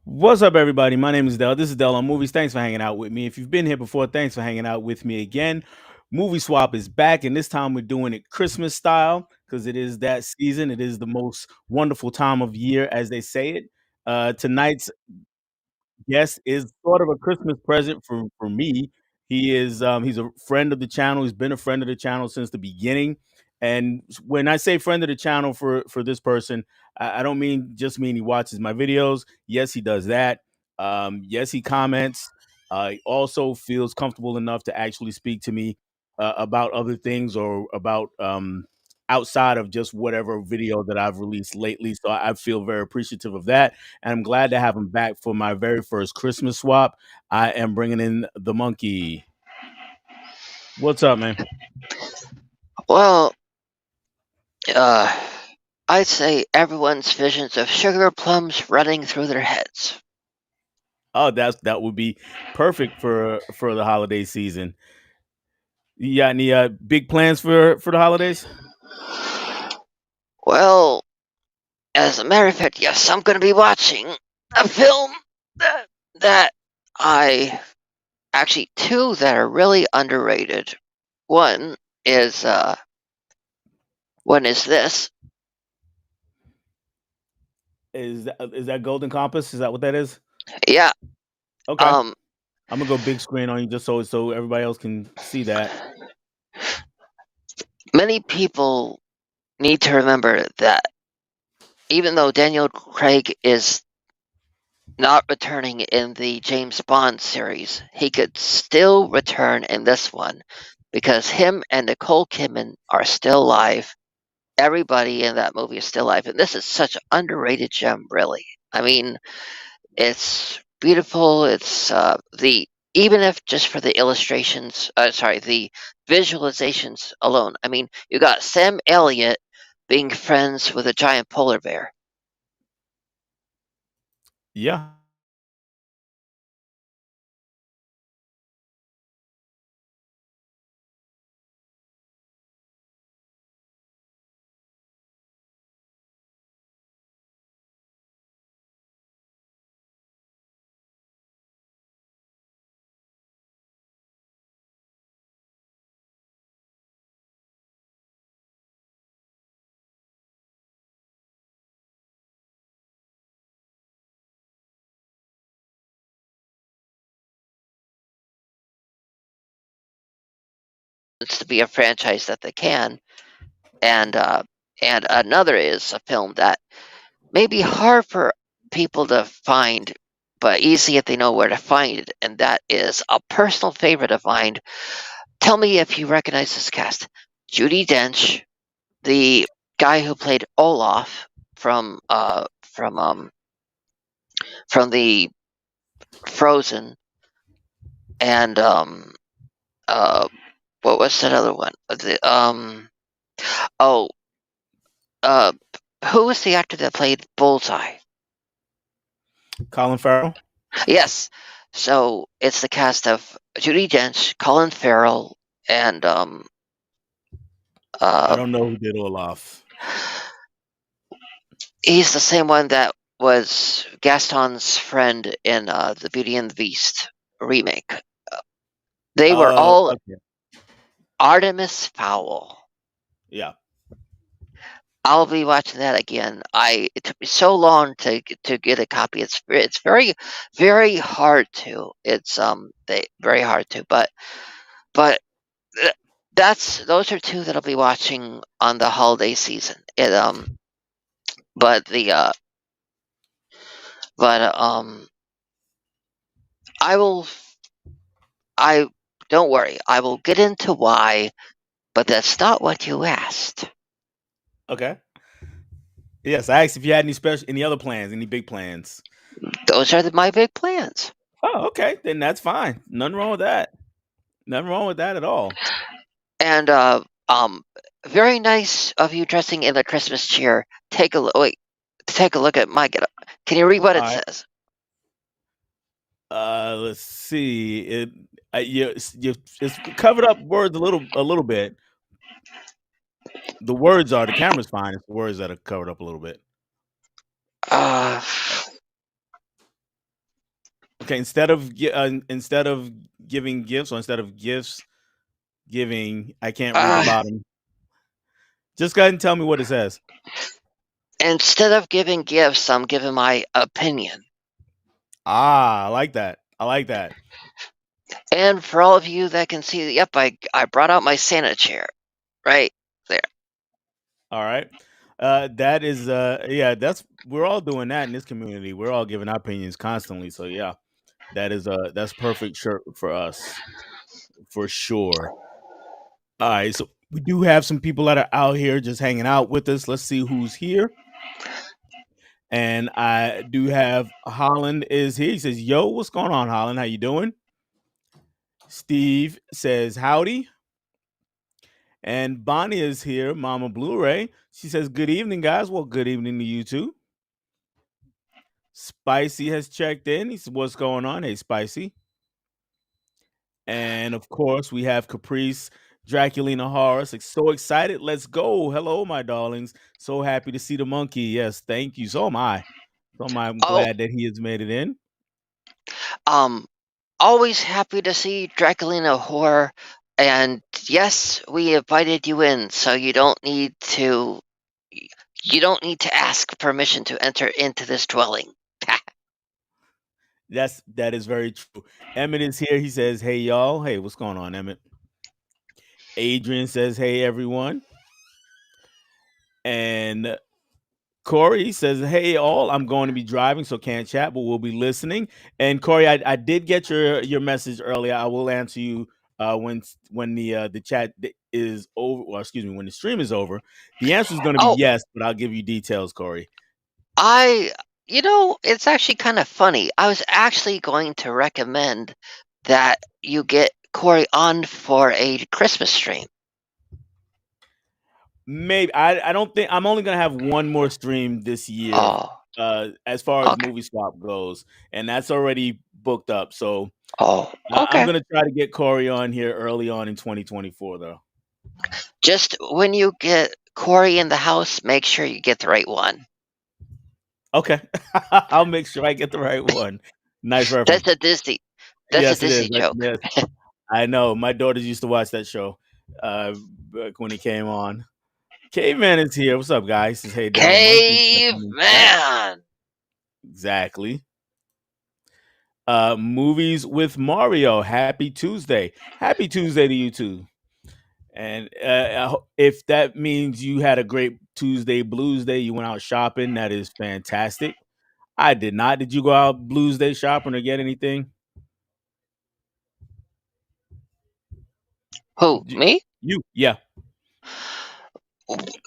What's up, everybody? My name is Dell. This is Dell on Movies. Thanks for hanging out with me. If you've been here before, thanks for hanging out with me again. Movie Swap is back, and this time we're doing it Christmas style because it is that season. It is the most wonderful time of year, as they say it. Tonight's guest is sort of a Christmas present for me. He's a friend of the channel. He's been a friend of the channel since the beginning. And when I say friend of the channel for this person, I don't mean he watches my videos. Yes, he does that. Yes, he comments. He also feels comfortable enough to actually speak to me about other things or about outside of just whatever video that I've released lately. So I feel very appreciative of that, and I'm glad to have him back for my very first Christmas swap. I am bringing in the monkey. What's up, man? Well, uh, I'd say everyone's visions of sugar plums running through their heads. Oh, that would be perfect for the holiday season. You got any big plans for the holidays? Well, as a matter of fact, yes, I'm going to be watching a film that I actually two that are really underrated. One is one is this. Is that Golden Compass? Is that what that is? Yeah. Okay, Um. I'm gonna go big screen on you just so everybody else can see that. Many people need to remember that even though Daniel Craig is not returning in the James Bond series, he could still return in this one because him and Nicole Kidman are still alive. Everybody in that movie is still alive, and this is such an underrated gem, really. I mean, it's beautiful. It's the even if just for the illustrations, the visualizations alone. I mean, you got Sam Elliott being friends with a giant polar bear. Yeah. It's to be a franchise that they can, and another is a film that may be hard for people to find, but easy if they know where to find it, and that is a personal favorite of mine. Tell me if you recognize this cast: Judi Dench, the guy who played Olaf from the Frozen, and uh what was that other one? The oh uh who was the actor that played Bullseye? Colin Farrell. Yes. So it's the cast of Judi Dench, Colin Farrell, and I uh, don't know who did Olaf. he's the same one that was Gaston's friend in the Beauty and the Beast remake. They were all Okay. Artemis Fowl. Yeah. I'll be watching that again. It took me so long to get a copy. It's very hard to. It's very hard to. But th- that's those are two that I'll be watching on the holiday season. But the but I will I don't worry. I will get into why, but that's not what you asked. Okay. Yes, I asked if you had any other plans, any big plans. Those are my big plans. Oh, okay. Then that's fine. Nothing wrong with that. Nothing wrong with that at all. And um, very nice of you dressing in the Christmas cheer. Take a look at my getup. Can you read what All it right. says? Let's see. You it's covered up words a little bit. The camera's fine. It's the words that are covered up a little bit. Uh, Okay, instead of giving gifts, or instead of gifts giving, I can't read the Uh, bottom. Just go ahead and tell me what it says. instead of giving gifts, I'm giving my opinion. Ah, I like that. I like that. And for all of you that can see, yep, I brought out my Santa chair right there. All right. That is yeah, we're all doing that in this community. We're all giving our opinions constantly. So yeah, that's perfect shirt for us for sure. All right, so we do have some people that are out here just hanging out with us. Let's see who's here. And I do have Holland is here. He says, "Yo, what's going on, Holland? How you doing?" Steve says, "Howdy." And Bonnie is here, Mama Blu-ray. She says, "Good evening, guys." Well, good evening to you too. Spicy has checked in. He said, "What's going on?" Hey, Spicy. And of course, we have Caprice, Draculina Horace. So excited. Let's go. Hello, my darlings. So happy to see the monkey. Yes, thank you. So am I. I'm Oh, glad that he has made it in. always happy to see Draculina Horror. And yes, we invited you in, so you don't need to ask permission to enter into this dwelling. That is very true. Emmett is here. He says, "Hey y'all." Hey, what's going on, Emmett? Adrian says, "Hey everyone." And Corey says, "Hey all, I'm going to be driving, so can't chat, but we'll be listening." And Corey, I did get your message earlier. I will answer you when the chat is over, or excuse me, when the stream is over. The answer is going to be Oh, yes, but I'll give you details, Corey. it's actually kind of funny. I was actually going to recommend that you get Corey on for a Christmas stream. Maybe I don't think I'm only gonna have one more stream this year, Oh, as far as okay. movie swap goes, and that's already booked up. So Oh, I'm okay. gonna try to get Corey on here early on in 2024, though. Just when you get Corey in the house, make sure you get the right one. Okay, I'll make sure I get the right one. Nice reference. That's a Disney. That's a Yes, it is. Disney joke. Yes, I know. My daughters used to watch that show back when it came on. Caveman is here. What's up, guys? He says, "Hey, Della Monkey." Caveman. Exactly. Movies with Mario. Happy Tuesday. Happy Tuesday to you too. And if that means you had a great Tuesday Blues Day, you went out shopping, that is fantastic. I did not. Did you go out Blues Day shopping or get anything? Who, me? Yeah.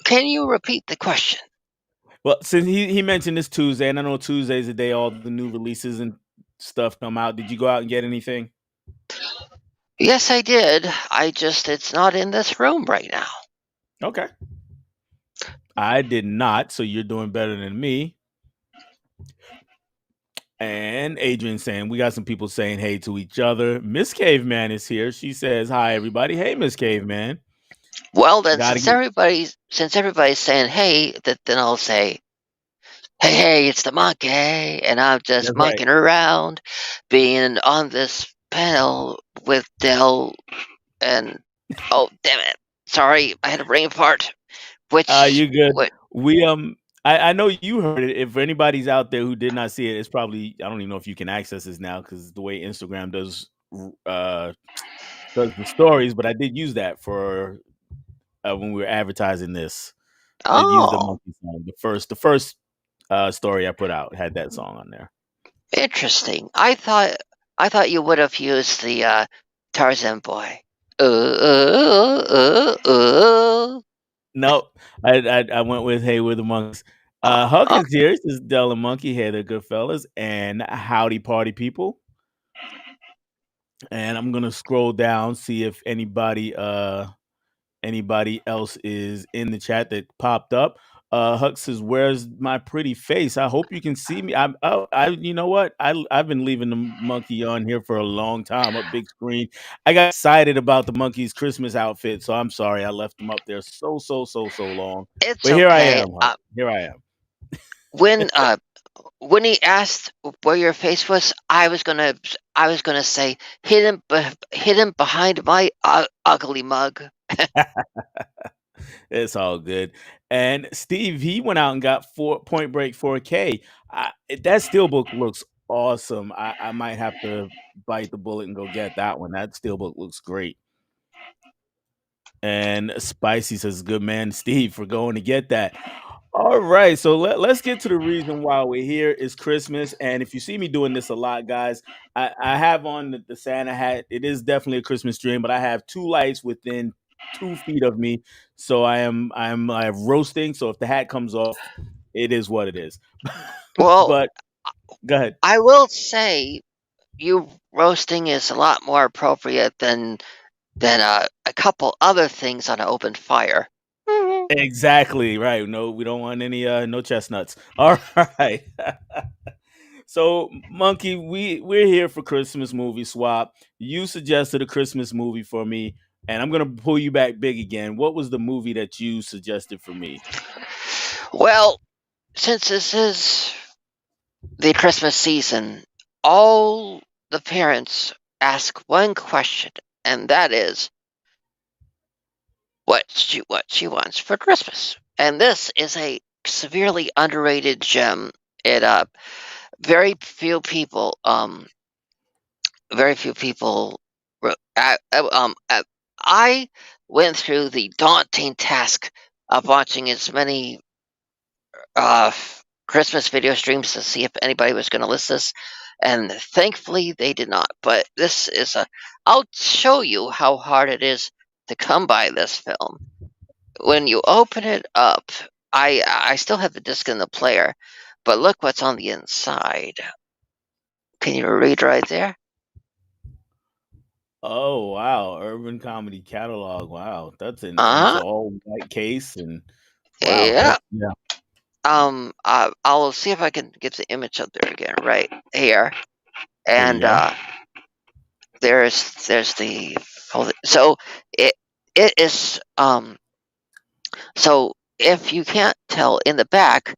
Can you repeat the question? Well, since he mentioned this Tuesday, and I know Tuesday's the day all the new releases and stuff come out. Did you go out and get anything? Yes, I did. It's not in this room right now. Okay. I did not, so you're doing better than me. And Adrian saying, we got some people saying hey to each other. Miss Caveman is here. She says, "Hi, everybody." Hey, Miss Caveman. Well, then, Gotta since everybody's saying hey, then I'll say, hey, it's the monkey, and I'm just That's right. monkeying around, being on this panel with Dell, and oh, damn it, sorry, I had a brain fart. You good. What? We I know you heard it. If anybody's out there who did not see it, it's probably I don't even know if you can access this now because the way Instagram does the stories, but I did use that for when we were advertising this. I did use the Oh, monkey song. The first story I put out had that song on there. interesting. I thought you would have used the Tarzan boy. Nope. I went with Hey We're the Monks. Huck Oh, is here. This is Della Monkey. Hey there, good fellas. And howdy party people. And I'm gonna scroll down, see if anybody else is in the chat that popped up. Huck says, "Where's my pretty face? I hope you can see me." You know what? I've been leaving the monkey on here for a long time, a big screen. I got excited about the monkey's Christmas outfit, so I'm sorry I left him up there so long. it's But here I okay. am, Huck. Here I am. When when he asked where your face was, I was gonna say hidden behind my ugly mug. It's all good. And Steve, he went out and got Point Break 4K. That steelbook looks awesome. I might have to bite the bullet and go get that one. That steelbook looks great. And Spicy says, "Good man, Steve, for going to get that." All right, so let's get to the reason why we're here. Is Christmas, and if you see me doing this a lot, guys, I have on the Santa hat. It is definitely a Christmas dream, but I have two lights within 2 feet of me, so I'm roasting. So if the hat comes off, it is what it is. Well, But go ahead. I will say you roasting is a lot more appropriate than a couple other things on an open fire. Exactly right. No, we don't want any no chestnuts. All right. So, Monkey, we're here for Christmas movie swap. You suggested a Christmas movie for me, and I'm gonna pull you back big again. What was the movie that you suggested for me? Well, since this is the Christmas season, all the parents ask one question, and that is what she wants for Christmas. And this is a severely underrated gem. It very few people very few people I went through the daunting task of watching as many Christmas video streams to see if anybody was going to list this, and thankfully they did not. But this is I'll show you how hard it is to come by this film. When you open it up, I still have the disc in the player, but look what's on the inside. Can you read right there? Oh wow, Urban Comedy Catalog. Wow, that's an and it's Uh an huh. all white case and wow, Yeah. that's yeah. I'll see if I can get the image up there again right here, There you and go. there's the so it it is so if you can't tell in the back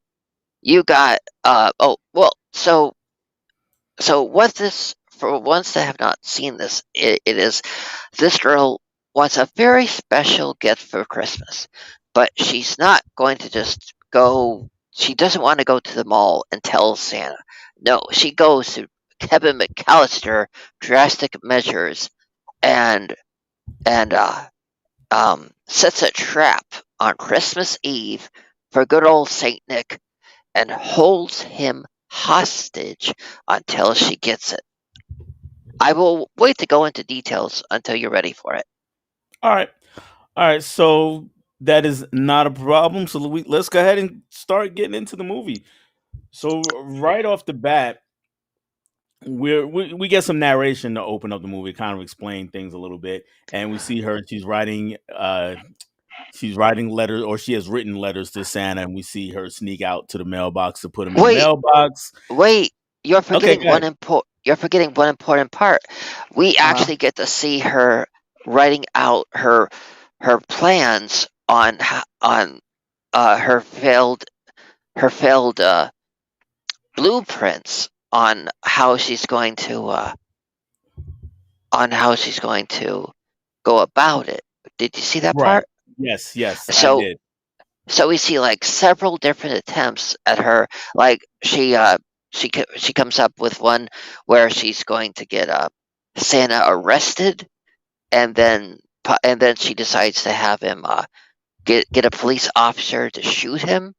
you got oh well so what this for ones that have not seen this it is this girl wants a very special gift for Christmas, but she's not going to just go. She doesn't want to go to the mall and tell Santa. No, she goes to Kevin McAllister Drastic Measures and sets a trap on Christmas Eve for good old Saint Nick and holds him hostage until she gets it. I will wait to go into details until you're ready for it. All right. All right, so that is not a problem. So let's go ahead and start getting into the movie. So right off the bat, we get some narration to open up the movie, kind of explain things a little bit, and we see her. She's writing letters, or she has written letters to Santa, and we see her sneak out to the mailbox to put them in the Wait, mailbox. wait, Okay, go ahead. you're forgetting one important part. We Uh-huh. actually get to see her writing out her plans on her failed blueprints on how she's going to go about it. Did you see that Right. part? Yes, yes, I So did. so we see like several different attempts at her. Like she comes up with one where she's going to get Santa arrested, and then she decides to have him get a police officer to shoot him,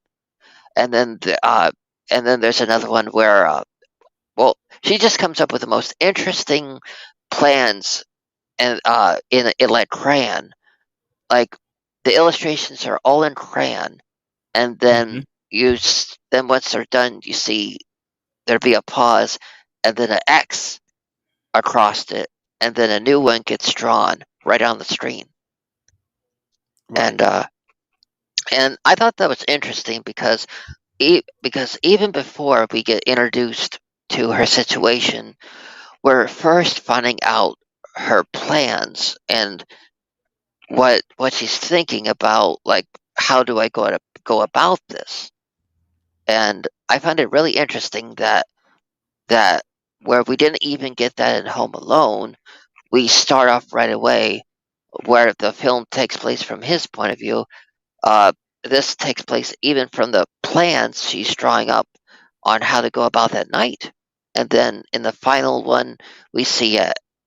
and then there's another one where well, she just comes up with the most interesting plans, and in like crayon. Like the illustrations are all in crayon, and Mhm. then once they're done, you see there'd be a pause, and then an X across it, and then a new one gets drawn right on the screen. Right. And I thought that was interesting because because even before we get introduced to her situation, we're first finding out her plans and what she's thinking about, like how do I go about this? And I find it really interesting that where we didn't even get that in Home Alone, we start off right away where the film takes place from his point of view. Uh, this takes place even from the plans she's drawing up on how to go about that night. And then in the final one, we see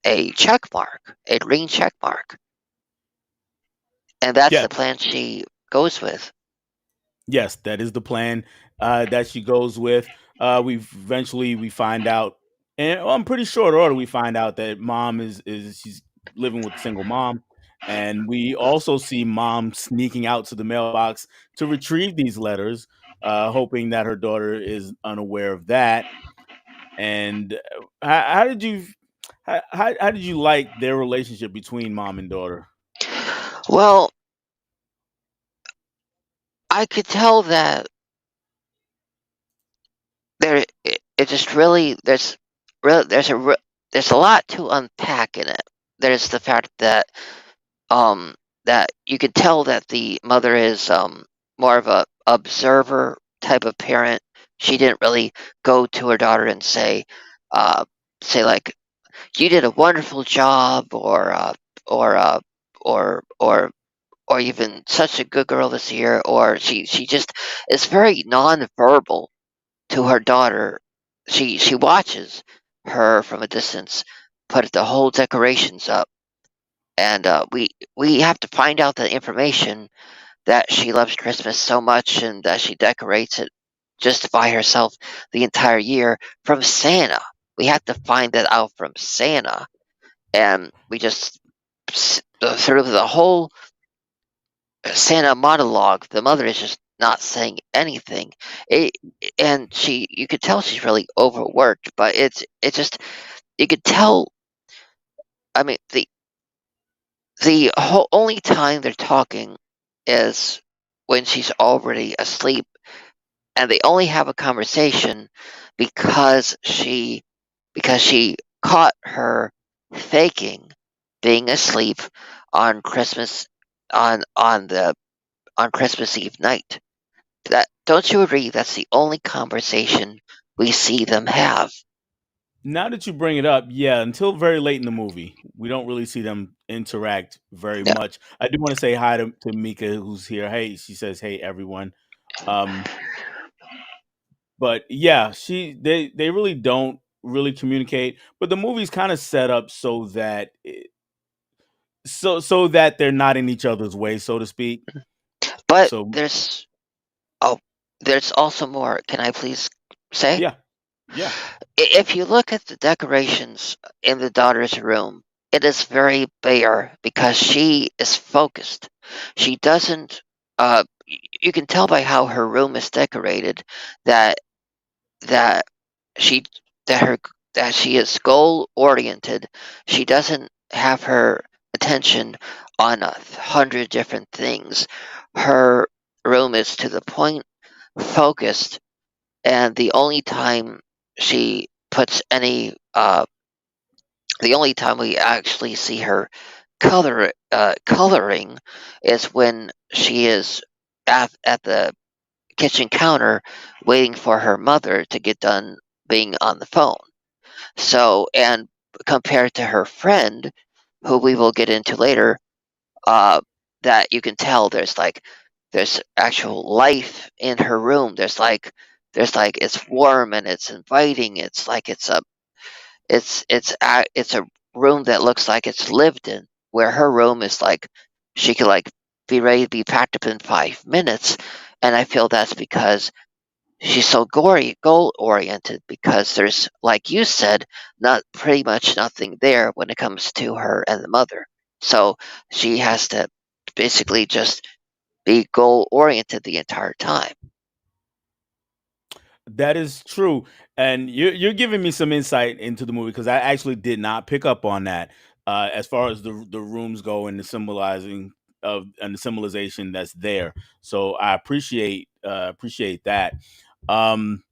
a check mark, a green check mark. And that's the Yes, plan she goes with. yes, that is the plan that she goes with. We find out, and I'm pretty short order we find out that mom is she's living with a single mom, and we also see mom sneaking out to the mailbox to retrieve these letters, hoping that her daughter is unaware of that. And how did you how did you like their relationship between mom and daughter? Well, I could tell that it just really really there's a lot to unpack in it. There's the fact um that you could tell that the mother is more of a observer type of parent. She didn't really go to her daughter and uh say like you did a wonderful job or or or or even such a good girl this year, or she just is very nonverbal to her daughter. She watches her from a distance put the whole decorations up, and we have to find out the information that she loves Christmas so much and that she decorates it just by herself the entire year from Santa. We have to find that out from Santa, and we just through the whole Santa monologue, the mother is just not saying anything. It, and you could tell she's really overworked, but it just you could tell. I mean, the whole only time they're talking is when she's already asleep, and they only have a conversation because she caught her faking being asleep on Christmas on Christmas Eve night. That don't you agree that's the only conversation we see them have? Now that you bring it up, yeah, until very late in the movie, we don't really see them interact very Yeah. much. I do want to say hi to Mika, who's here. Hey, she says, "Hey, everyone." Um, but yeah, they really don't really communicate. But the movie's kind of set up so that so that they're not in each other's way, so to speak. But So oh, there's also more. Can I please say? yeah, yeah, If you look at the decorations in the daughter's room, it is very bare because she is focused. She doesn't. You can tell by how her room is decorated that that she that her that she is goal oriented. She doesn't have her attention on 100 different things. Her room is to the point, focused, and she puts any the only time we actually see her coloring is when she is at the kitchen counter waiting for her mother to get done being on the phone. So, and compared to her friend, who we will get into later, uh, that you can tell there's actual life in her room. There's like it's warm and it's inviting. It's like it's a room that looks like it's lived in. Where her room is like she could like be ready to be packed up in 5 minutes, and I feel that's because she's so goal oriented because there's like you said not pretty much nothing there when it comes to her and the mother, so she has to basically just be goal oriented the entire time. that is true. And you're giving me some insight into the movie because I actually did not pick up on that. As far as the rooms go and the symbolizing of and the symbolization that's there. So I appreciate that. Um,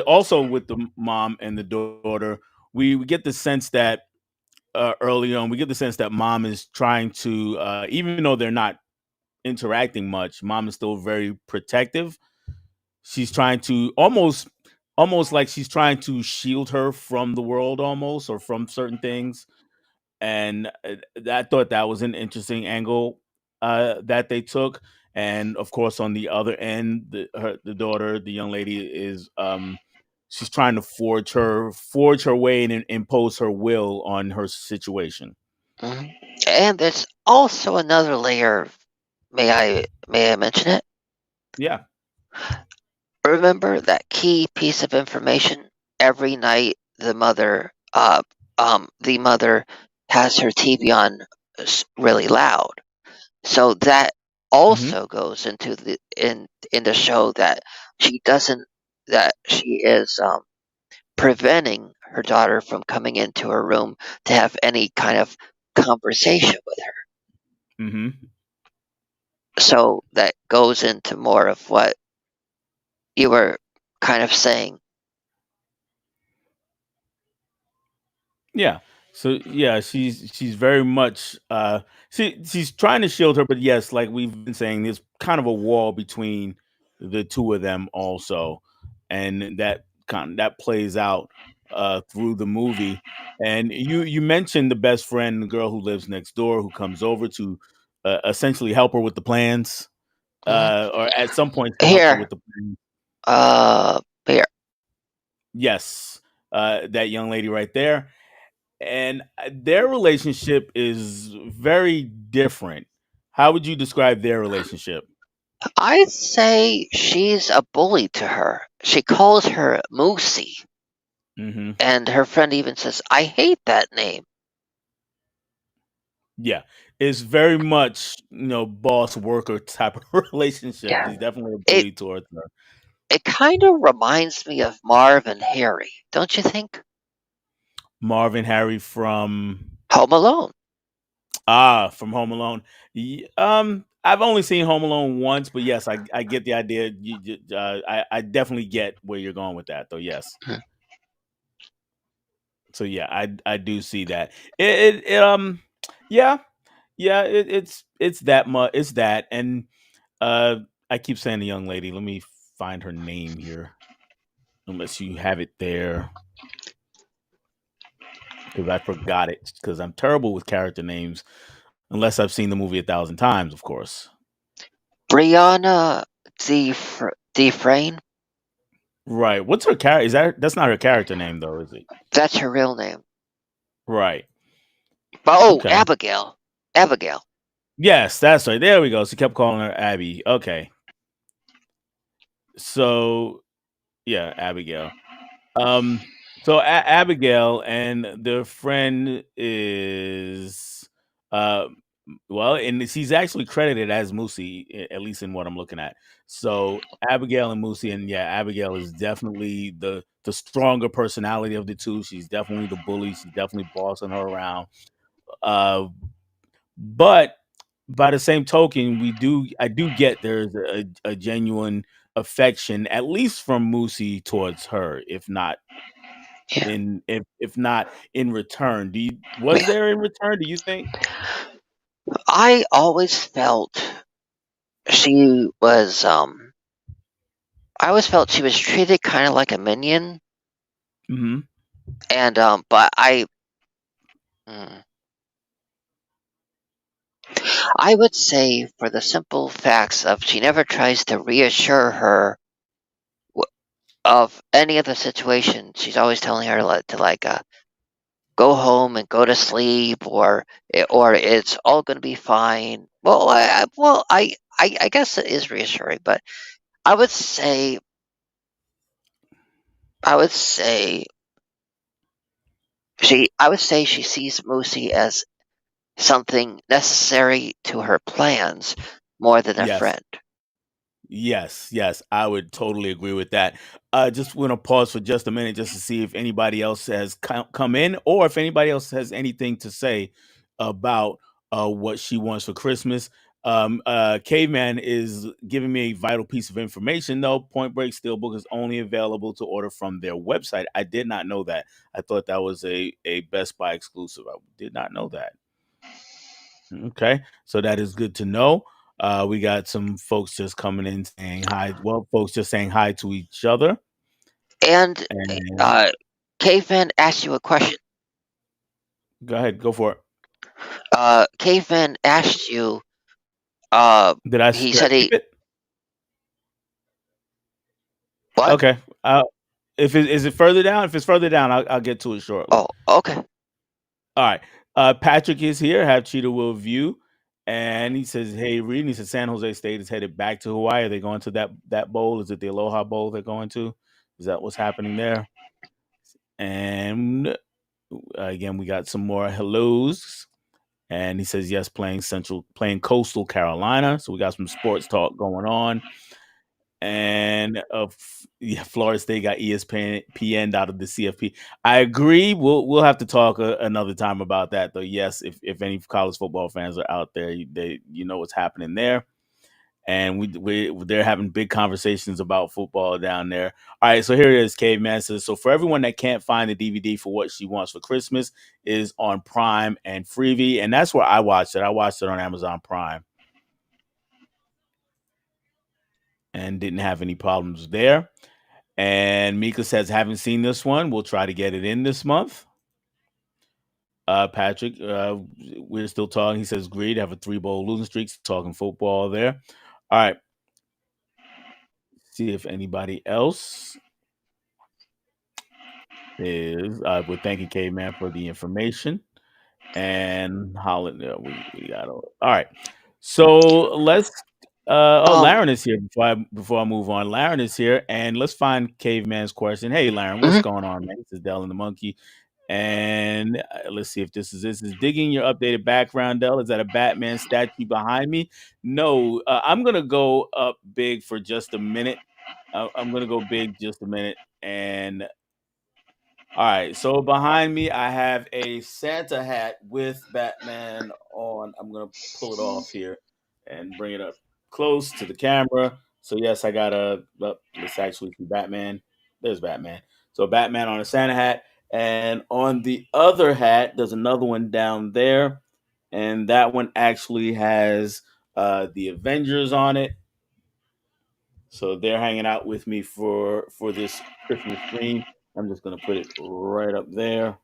also with the mom and the daughter, we get the sense that early on we get the sense that mom is trying to even though they're not interacting much, mom is still very protective. she's trying to almost like she's trying to shield her from the world almost, or from certain things. And I thought that was an interesting angle that they took. And of course, on the other end, the daughter, the young lady, is she's trying to forge her way and impose her will on her situation. Mhm. And there's also another layer. May I mention it? Yeah. Remember that key piece of information? Every night, the mother has her TV on really loud. So that Hmm. also goes into in the show that she doesn't that she is preventing her daughter from coming into her room to have any kind of conversation with her. Hmm. So that goes into more of what you were kind of saying. Yeah. So yeah, she's very much she's trying to shield her, but yes, like we've been saying, there's kind of a wall between the two of them also, and that plays out through the movie. And you mentioned the best friend, the girl who lives next door, who comes over to essentially help her with the plans, Mhm. or at some point to help her Here, with the plans. here. Yes, that young lady right there. And their relationship is very different. How would you describe their relationship? I'd say she's a bully to her. She calls her Moosey, Hmm. and her friend even says, "I hate that name." Yeah, it's very much boss worker type of relationship. Yeah. He's definitely a It bully towards her. it kind of reminds me of Marv and Harry, don't you think? Marvin Harry from Home Alone. from Home Alone. I've only seen Home Alone once, but yes, I get the idea. I definitely get where you're going with that, though. Yes. Mhm. So yeah, I do see that. It yeah, yeah, it's that much. It's that, and uh, I keep saying the young lady. Let me find her name here, unless you have it there, because I forgot it. Because I'm terrible with character names, unless I've seen the movie 1,000 times, of course. Brianna Defrane. Right. What's her character? Is that's not her character name though, is it? That's her real name. Right. Oh, Okay. Abigail. Abigail. Yes, that's right. There we go. She kept calling her Abby. Okay. So yeah, Abigail. Um, so Abigail and the friend is uh well, and she's actually credited as Moosey, at least in what I'm looking at. So Abigail and Moosey, and yeah, Abigail is definitely the stronger personality of the two. She's definitely the bully. She's definitely bossing her around. Uh, but by the same token, I do get there's a genuine affection, at least from Moosey towards her, if not Yeah. if not in return. Was Yeah. there in return, do you think? I always felt she was I always felt she was treated kind of like a minion, Mhm. and but mm, I would say for the simple facts of she never tries to reassure her of any of the situation. She's always telling her to go home and go to sleep, or it's all gonna be fine. I guess it is reassuring, but I would say I would say I would say she sees Moosey as something necessary to her plans more than a Yes. friend. Yes, yes, I would totally agree with that. Just want to pause for just a minute just to see if anybody else has come in, or if anybody else has anything to say about what she wants for Christmas. Caveman is giving me a vital piece of information, though. Point Break Steelbook is only available to order from their website. I did not know that. I thought that was a Best Buy exclusive. I did not know that. Okay, so that is good to know. We got some folks just coming in saying hi. Well, folks just saying hi to each other. And And Caveman asked you a question. go ahead, go for it. Caveman asked you. He Did I said skip he it? what? Okay. If it is it further down? If it's further down, I'll get to it shortly. Oh, okay. All right. Patrick is here. Have Cheetah will view, and he says, "Hey, Reed." And he says, "San Jose State is headed back to Hawaii. Are they going to that bowl? Is it the Aloha Bowl they're going to? Is that what's happening there?" And again, we got some more hellos. And he says, yes, playing Coastal Carolina. So we got some sports talk going on. And yeah, Florida State got ESPN out of the CFP. I agree. We'll have to talk another time about that, though. Yes, if any college football fans are out there, you know what's happening there, and they're having big conversations about football down there. All right, so here it is. Caveman says, so for everyone that can't find the DVD for What She Wants for Christmas is on Prime and Freevee, and that's where I watched it. I watched it on Amazon Prime and didn't have any problems there. And Mika says, haven't seen this one. We'll try to get it in this month. Patrick, we're still talking. He says, great. Have a 3-bowl losing streak. Talking football there. All right. See if anybody else is. We're thanking Caveman for the information. And Holland, we got all right. So let's. Laren is here before I move on. Laren is here, and let's find Caveman's question. Hey, Laren, what's going on, man? This is Dell and the Monkey, and let's see if this is digging your updated background. Dell, is that a Batman statue behind me? No, I'm gonna go up big for just a minute. I'm gonna go big just a minute, and all right, so behind me, I have a Santa hat with Batman on. I'm gonna pull it off here and bring it up close to the camera. So yes, I got let's actually see Batman. There's Batman. So Batman on a Santa hat, and on the other hat, there's another one down there, and that one actually has the Avengers on it. So they're hanging out with me for this Christmas stream. I'm just gonna put it right up there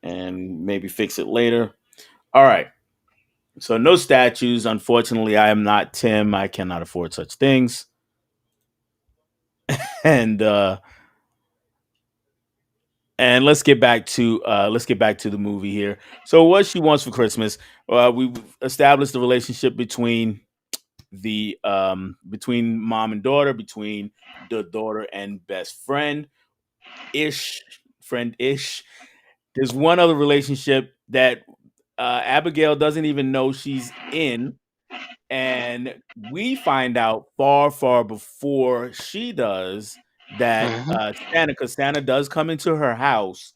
and maybe fix it later. All right. So no statues. Unfortunately, I am not Tim. I cannot afford such things. And let's get back to the movie here. So What She Wants for Christmas. We've established the relationship between between mom and daughter, between the daughter and best friend ish. There's one other relationship that Abigail doesn't even know she's in, and we find out far before she does that Santa, because Santa does come into her house,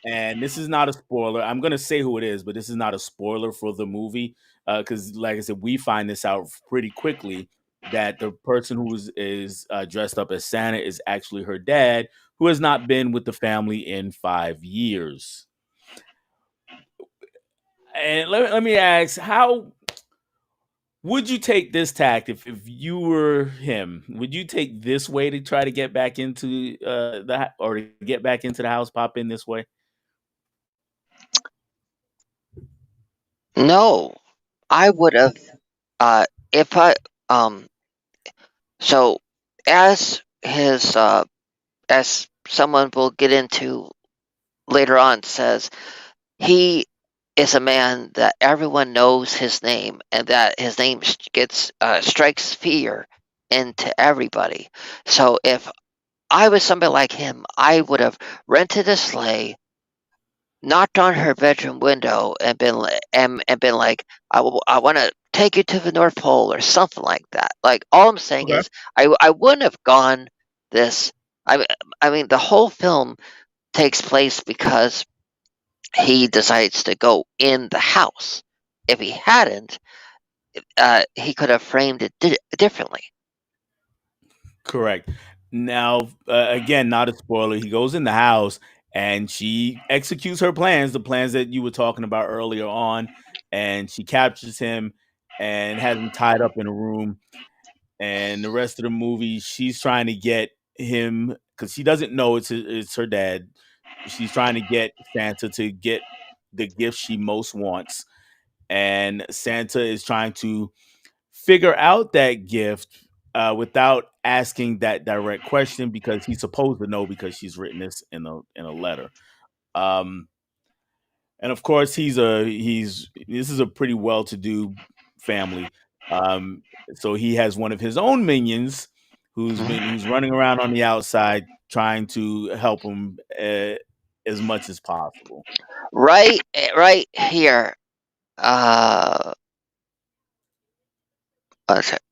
and this is not a spoiler. I'm gonna say who it is, but this is not a spoiler for the movie, because, like I said, we find this out pretty quickly that the person who is dressed up as Santa is actually her dad, who has not been with the family in 5 years. And let me ask, how would you take this tact if you were him? Would you take this way to try to get back into or to get back into the house, pop in this way? No, I would have. If I so as his as someone will get into later on says, he is a man that everyone knows his name, and that his name gets strikes fear into everybody. So if I was somebody like him, I would have rented a sleigh, knocked on her bedroom window, and been like, I want to take you to the North Pole or something like that. Like, all I'm saying Okay. is, I wouldn't have gone this. I mean, the whole film takes place because he decides to go in the house. If he hadn't, he could have framed it differently. Correct. Now, again, not a spoiler. He goes in the house and she executes her plans, the plans that you were talking about earlier on, and she captures him. and has him tied up in a room. And the rest of the movie, she's trying to get him because she doesn't know it's her dad. She's trying to get Santa to get the gift she most wants, and Santa is trying to figure out that gift without asking that direct question because he's supposed to know because she's written this in a letter. Um, and of course, he's this is a pretty well to do family. So he has one of his own minions who's running around on the outside trying to help him as much as possible. Right here. Uh,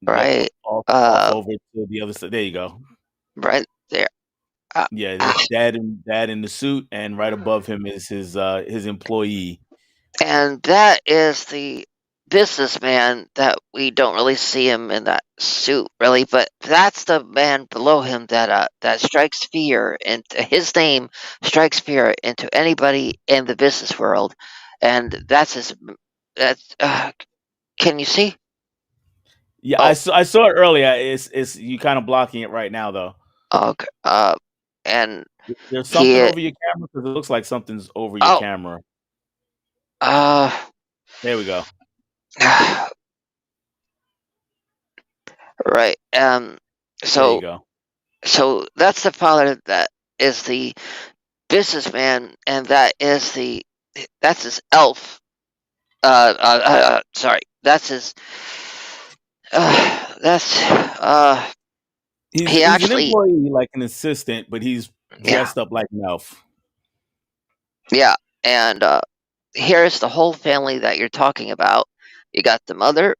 Go right, off over to the other side. There you go. right there. Uh, Yeah, that's dad in the suit, and right above him is his employee. and that is the businessman that we don't really see him in that suit really, but that's the man below him that strikes fear, and his name strikes fear into anybody in the business world, and that's his. That's can you see? Yeah, Oh, I saw it earlier. It's you kind of blocking it right now though. okay. And There's something he over your camera because it looks like something's over your oh camera. uh There we go. right. There you So go. so that's the father that is the businessman, and that's his elf. Sorry, that's his. That's he He's an actually, employee, like an assistant, but he's yeah, dressed up like an elf. yeah, and here's the whole family that you're talking about. You got the mother,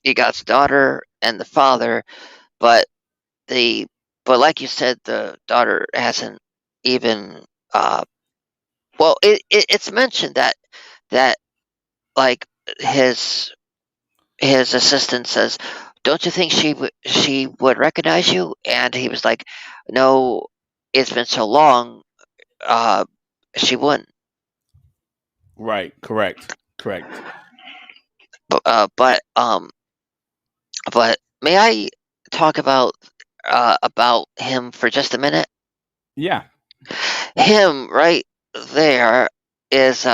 you got the daughter, and the father, but the but like you said, the daughter hasn't even well, it's mentioned that like his his assistant says, "Don't you think she would recognize you?" And he was like, "No, it's been so long. Uh, she wouldn't." Right. Correct. Correct. But but may I talk about him for just a minute? Yeah. Him right there is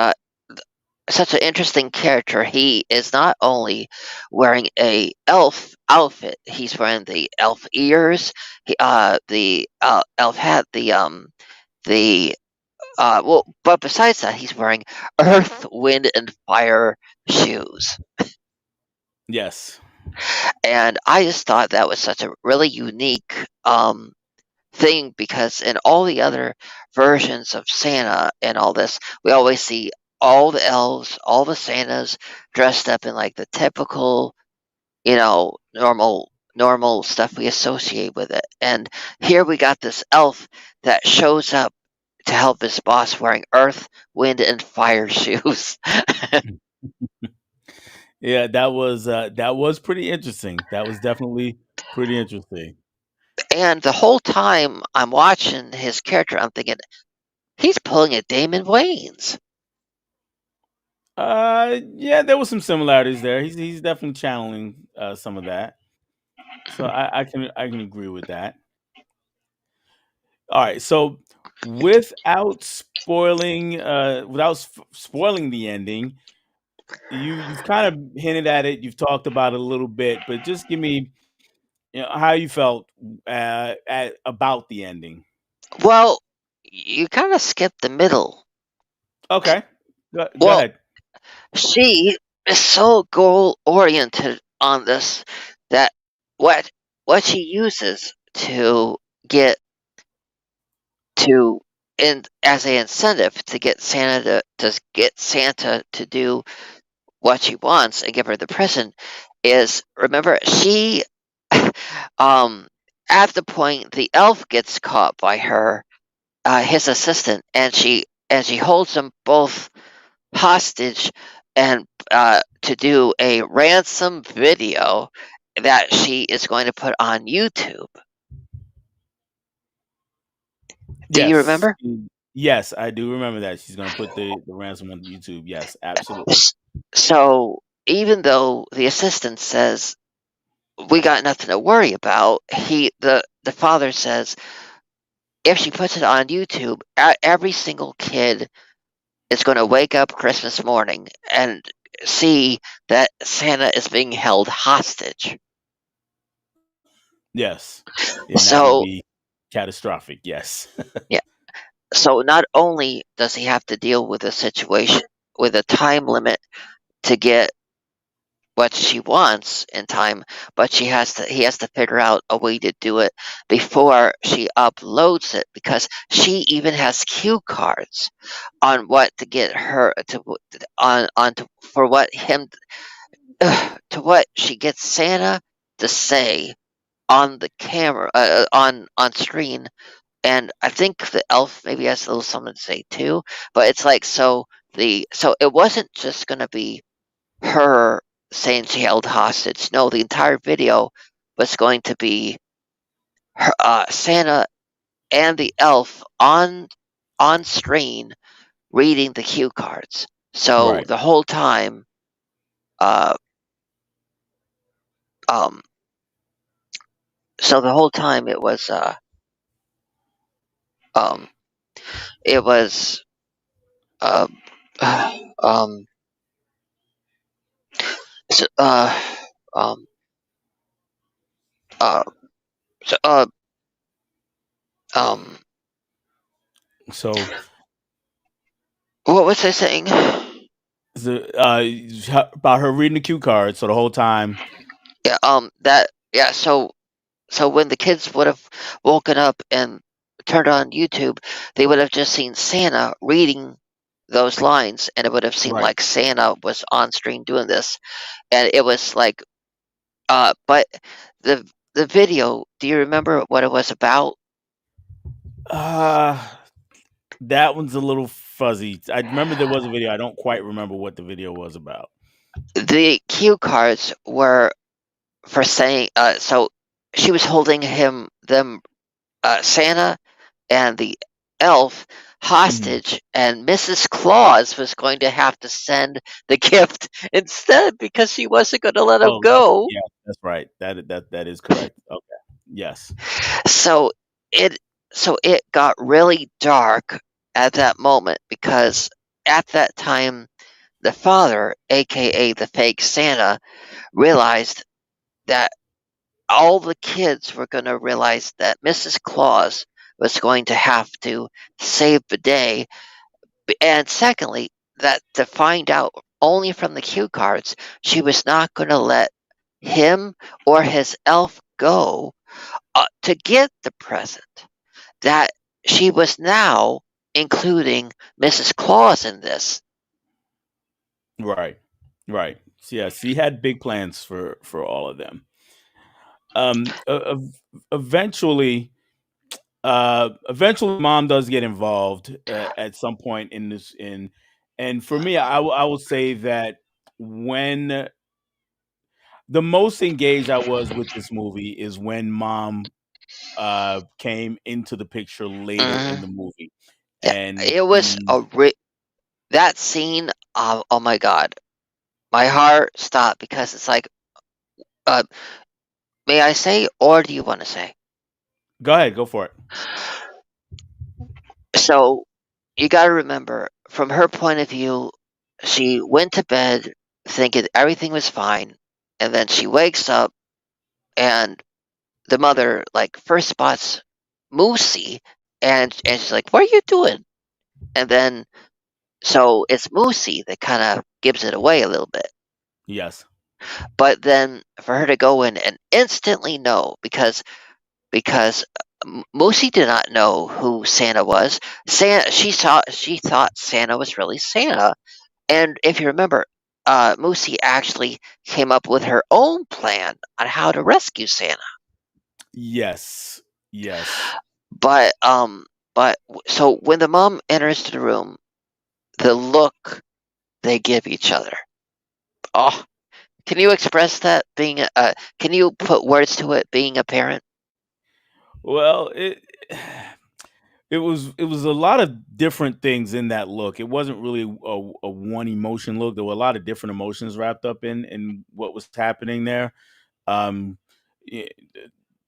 such an interesting character. He is not only wearing a elf outfit, he's wearing the elf ears, the elf hat, the well, but besides that, he's wearing earth, wind, and fire shoes. Yes. And I just thought that was such a really unique thing, because in all the other versions of Santa and all this, we always see all the elves, all the Santas dressed up in like the typical, normal stuff we associate with it. And here we got this elf that shows up to help his boss wearing earth, wind, and fire shoes. Yeah, that was pretty interesting. That was definitely pretty interesting. And the whole time I'm watching his character, I'm thinking, he's pulling a Damon Wayans. Yeah, there was some similarities there. He's definitely channeling some of that. So I can agree with that. All right. So without spoiling the ending, you've kind of hinted at it. You've talked about it a little bit, but just give me how you felt about the ending. Well, you kind of skipped the middle. Okay. Go Well, ahead. she is so goal oriented on this that what what she uses to get to in as a incentive to get Santa to do what she wants and give her the present is, remember, she um at the point the elf gets caught by her his assistant, and she holds them both hostage, and to do a ransom video that she is going to put on YouTube. Do you Yes. remember? Yes, I do remember that. She's gonna put the ransom on YouTube. Yes, absolutely. So even though the assistant says we got nothing to worry about, the father says if she puts it on YouTube, every single kid is going to wake up Christmas morning and see that Santa is being held hostage. Yes. And that would So be catastrophic. Yes. yeah, so not only does he have to deal with a situation with a time limit to get what she wants in time, but he has to figure out a way to do it before she uploads it, because she even has cue cards on what to get her to on to, for what him to what she gets Santa to say on the camera on screen. And I think the elf maybe has a little something to say too, but it's like so it wasn't just going to be her saying she held hostage. No, the entire video was going to be Santa and the elf on screen reading the cue cards. So Right. the whole time, uh, um, so the whole time um, it was, uh, um, so, um, uh, so, um, So, what was I saying? about her reading the cue card. So the whole time. Yeah, so when the kids would have woken up and turned on YouTube, they would have just seen Santa reading those lines, and it would have seemed Right. like Santa was on screen doing this, and it was like, but the video. Do you remember what it was about? Uh, that one's a little fuzzy. I remember there was a video. I don't quite remember what the video was about. The cue cards were for saying. So she was holding Santa and the elf Mhm. hostage, and Mrs. Claus was going to have to send the gift instead because she wasn't going to let him Oh, okay. go. Yeah, that's right. That is correct. Okay. Yes. So it it got really dark at that moment, because at that time the father, aka the fake Santa, realized that all the kids were going to realize that Mrs. Claus was going to have to save the day. And secondly, that to find out only from the cue cards, she was not going to let him or his elf go to get the present. That she was now including Mrs. Claus in this. Right. Right. So, yes, he had big plans for all of them. Eventually, eventually, mom does get involved at some point in this. And for me, I will say that when the most engaged I was with this movie is when mom came into the picture later in the Mhm. movie, Yeah, and it was that scene. Oh my god, my heart stopped, because it's like, uh, may I say, or do you want to say? go ahead, go for it. So you got to remember, from her point of view, she went to bed thinking everything was fine, and then she wakes up, and the mother like first spots Moosey, and she's like, "What are you doing?" And then so it's Moosey that kind of gives it away a little bit. Yes. But then for her to go in and instantly know, because Moosey did not know who Santa was. She thought Santa was really Santa, and if you remember, Moosey actually came up with her own plan on how to rescue Santa. Yes. Yes. But so when the mom enters the room, the look they give each other. Oh, can you express that? Can you put words to it? Being a parent. Well, it was a lot of different things in that look. It wasn't really a one emotion look. There were a lot of different emotions wrapped up in what was happening there. Um, y-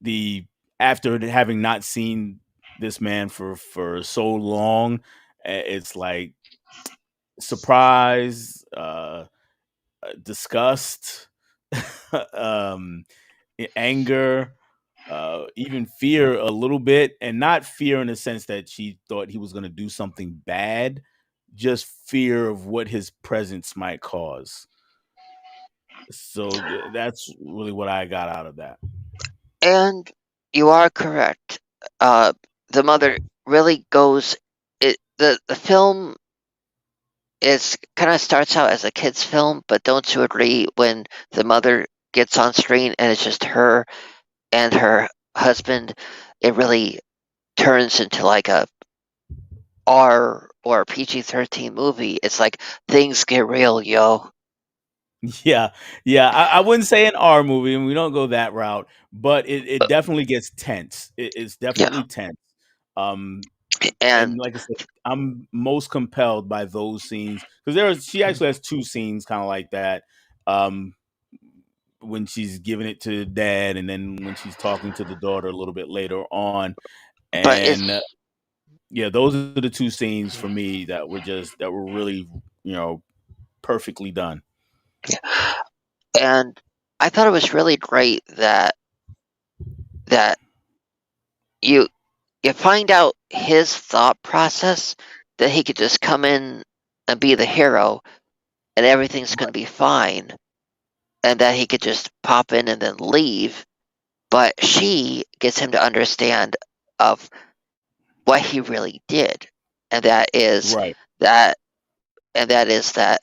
the After having not seen this man for so long, it's like surprise, disgust, um, anger, even fear a little bit, and not fear in the sense that she thought he was going to do something bad, just fear of what his presence might cause. So that's really what I got out of that. And you are correct. Uh, the mother really goes. The film is kind of starts out as a kids' film, but don't you agree when the mother gets on screen and it's just her and her husband, it really turns into like a R or PG-13 movie. It's like things get real, yo. Yeah, yeah. I wouldn't say an R movie, and we don't go that route, but it Uh, definitely gets tense. It's Yeah, definitely tense. Um, and and like I said, I'm most compelled by those scenes because she actually has two scenes kind of like that. Um, when she's giving it to dad, and then when she's talking to the daughter a little bit later on, but and yeah, those are the two scenes for me that were really you know perfectly done. and I thought it was really great that you you find out his thought process that he could just come in and be the hero and everything's going to be fine and that he could just pop in and then leave, but she gets him to understand of what he really did, and Right. that that is that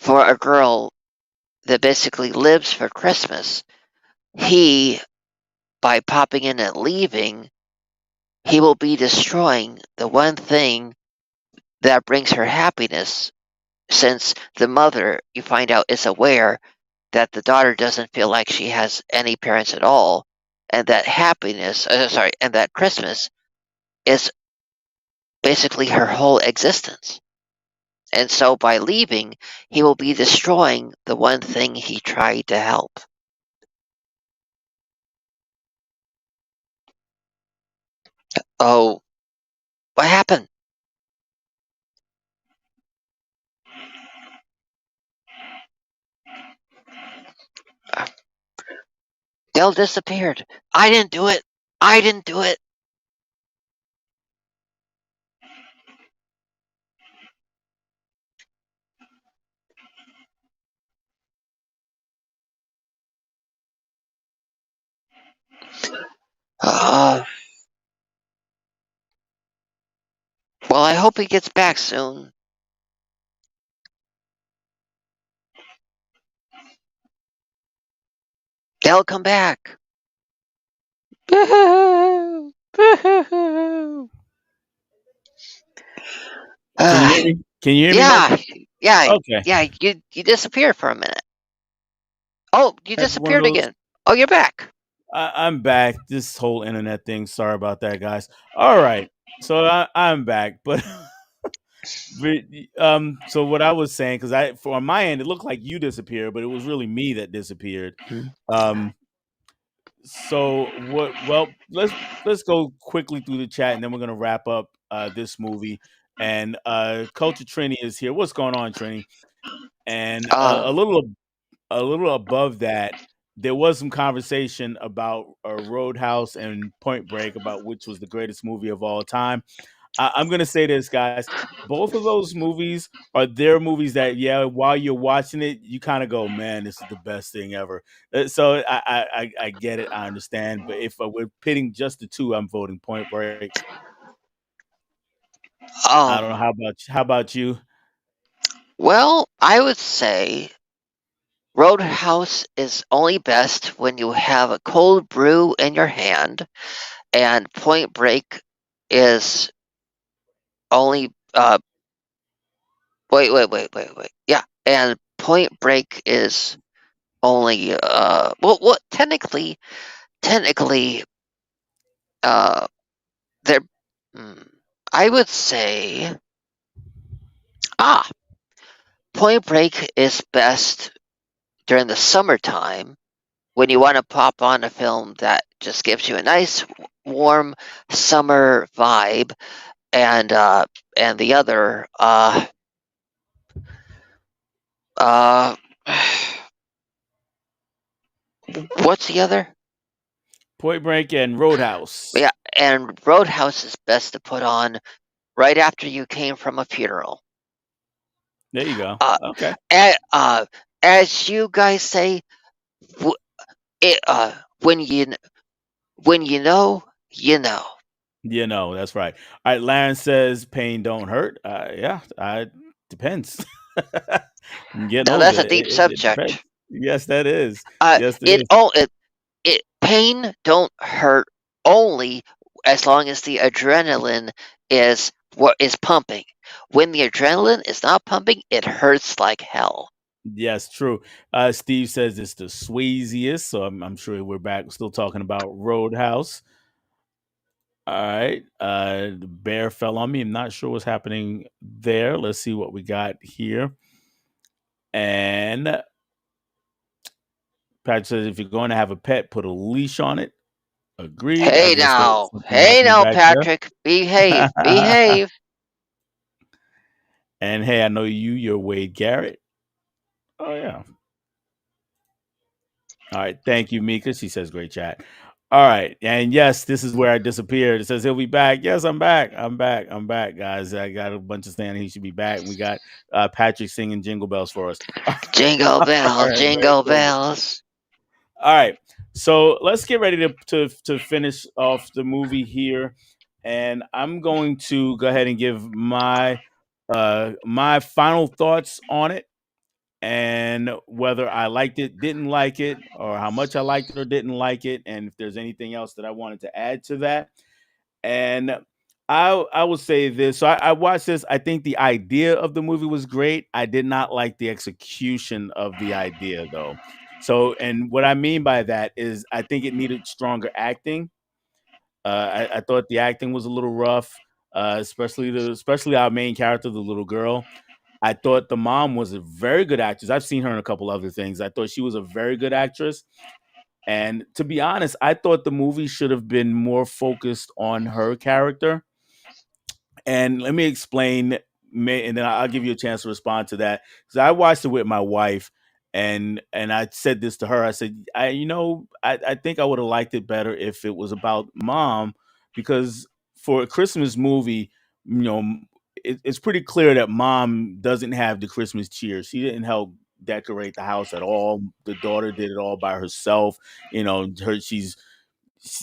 for a girl that basically lives for Christmas, he, by popping in and leaving, he will be destroying the one thing that brings her happiness, since the mother, you find out, is aware that the daughter doesn't feel like she has any parents at all, and that and that Christmas is basically her whole existence. And so by leaving, he will be destroying the one thing he tried to help. Oh, what happened? Dell disappeared. I didn't do it. I didn't do it. Uh, well, I hope he gets back soon. Dell, come back. Boo-hoo! Boo-hoo-hoo! Can you hear me? Can you hear me, Mike? Yeah, yeah, Okay. yeah. You disappeared for a minute. Oh, you That's one of disappeared those. again. Oh, you're back. I'm back. This whole internet thing. Sorry about that, guys. All right. So I'm back, but so what I was saying, because on my end, it looked like you disappeared, but it was really me that disappeared. Um, so what? Well, let's go quickly through the chat, and then we're gonna wrap up this movie. And Culture Trini is here. What's going on, Trini? And Uh, a little above that, there was some conversation about Roadhouse and Point Break about which was the greatest movie of all time. I'm gonna say this, guys. Both of those movies are their movies that, yeah, while you're watching it, you kind of go, "Man, this is the best thing ever." So I get it, I understand. But if we're pitting just the two, I'm voting Point Break. I don't know. um, How about you? well, I would say Roadhouse is only best when you have a cold brew in your hand, and Point Break is only wait. Yeah, and Point Break is only well technically uh they're I would say, ah, Point Break is best during the summertime when you want to pop on a film that just gives you a nice, warm summer vibe, and the other, uh, what's the other? Point Break and Roadhouse. Yeah, and Roadhouse is best to put on right after you came from a funeral. There you go. Uh, Okay. as you guys say, it, when you know, you know. That's right. All right, Laren says pain don't hurt. Yeah, depends. Getting Now older, that's a deep it depends. subject. Yes, that is. Uh, Yes, it it is. oh it pain don't hurt only as long as the adrenaline is what is pumping. When the adrenaline is not pumping, it hurts like hell. Yes, true. Steve says it's the Swayziest, so I'm sure we're back still talking about Roadhouse. All right. The bear fell on me. I'm not sure what's happening there. Let's see what we got here. And Pat says if you're going to have a pet, put a leash on it. Agreed. I guess there's something Hey happening now, back there. Patrick, behave, behave. And hey, I know you're Wade Garrett. Oh yeah. All right. Thank you, Mika. She says great chat. All right. And yes, this is where I disappeared. It says he'll be back. Yes, I'm back. I'm back, guys. I got a bunch of saying he should be back. We got Patrick singing jingle bells for us. Jingle All bells, right, very jingle good. bells. All right. So let's get ready to finish off the movie here. And I'm going to go ahead and give my final thoughts on it and whether I liked it, didn't like it, or how much I liked it or didn't like it, and if there's anything else that I wanted to add to that. And I will say this. So I watched this. I think the idea of the movie was great. I did not like the execution of the idea though. So, and what I mean by that is I think it needed stronger acting. I thought the acting was a little rough, especially our main character, the little girl. I thought the mom was a very good actress. I've seen her in a couple other things. I thought she was a very good actress. And to be honest, I thought the movie should have been more focused on her character. And let me explain, and then I'll give you a chance to respond to that. Because I watched it with my wife, and I said this to her. I said, I think I would have liked it better if it was about mom, because for a Christmas movie, you know, it's pretty clear that mom doesn't have the Christmas cheer. She didn't help decorate the house at all. The daughter did it all by herself.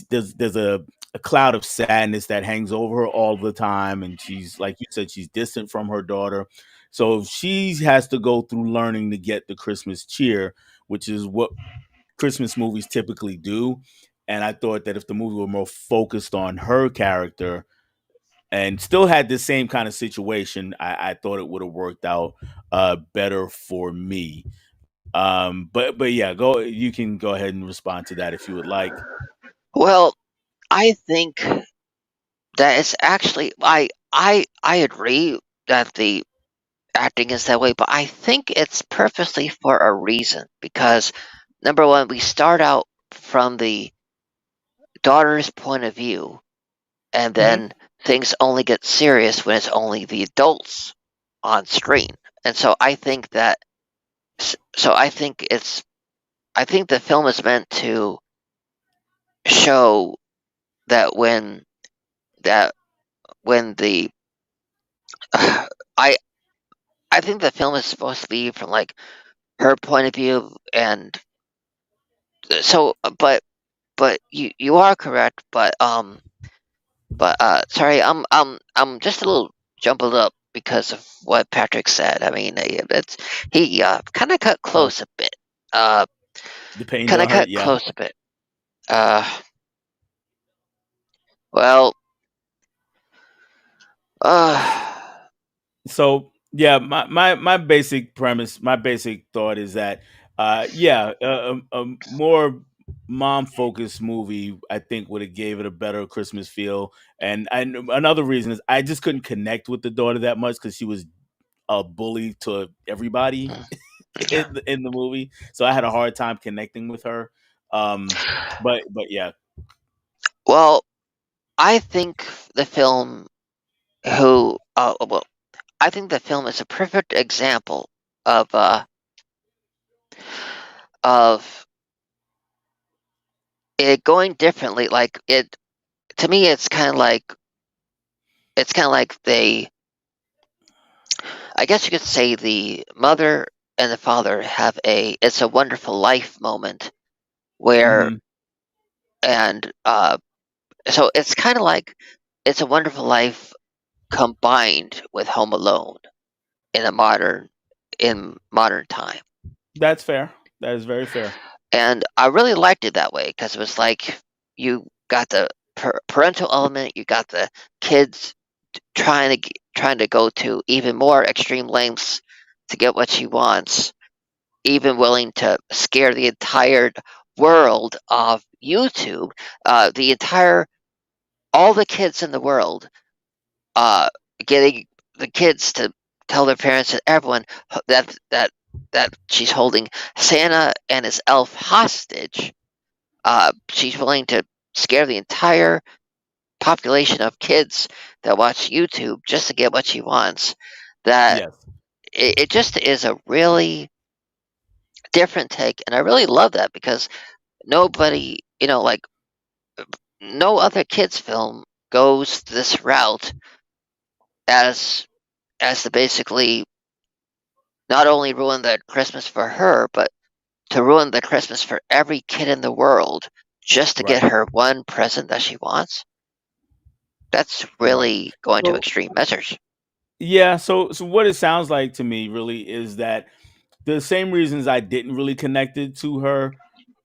There's a cloud of sadness that hangs over her all the time, and she's like you said, she's distant from her daughter. So she has to go through learning to get the Christmas cheer, which is what Christmas movies typically do. And I thought that if the movie were more focused on her character and still had the same kind of situation, I thought it would have worked out better for me. But yeah, you can go ahead and respond to that if you would like. Well, I think that it's actually I agree that the acting is that way, but I think it's purposely for a reason because number one, we start out from the daughter's point of view, and Hmm. then things only get serious when it's only the adults on screen. And so I think that so I think the film is meant to show that that when the I I think the film is supposed to be from like her point of view, and so but you are correct, sorry, I'm just a little jumbled up because of what Patrick said. I mean, it's he kind of cut Oh, close a bit. Uh, the pain kind of don't hurt. cut Yeah. close a bit. Uh, well, uh, So yeah, my basic premise, my basic thought is that more mom focused movie, I think would have gave it a better Christmas feel. And another reason is I just couldn't connect with the daughter that much because she was a bully to everybody in the movie, so I had a hard time connecting with her. Um, but yeah, Well, I think the film well, I think the film is a perfect example of of it going differently. Like it to me, it's kind of like they. I guess you could say the mother and the father have a "It's a Wonderful Life" moment where, hmm and so it's kind of like "It's a Wonderful Life" combined with Home Alone in a modern time. that's fair. That is very fair. And I really liked it that way because it was like you got the parental element, you got the kids trying to go to even more extreme lengths to get what she wants, even willing to scare the entire world of YouTube, the entire all the kids in the world, uh, getting the kids to tell their parents and everyone that she's holding Santa and his elf hostage. She's willing to scare the entire population of kids that watch YouTube just to get what she wants. That Yes. it just is a really different take, and I really love that because nobody, like no other kids film goes this route as to basically not only ruin the Christmas for her, but to ruin the Christmas for every kid in the world just to get Right. her one present that she wants. That's Right. really going to So extreme measures. yeah, so what it sounds like to me really is that the same reasons I didn't really connect it to her,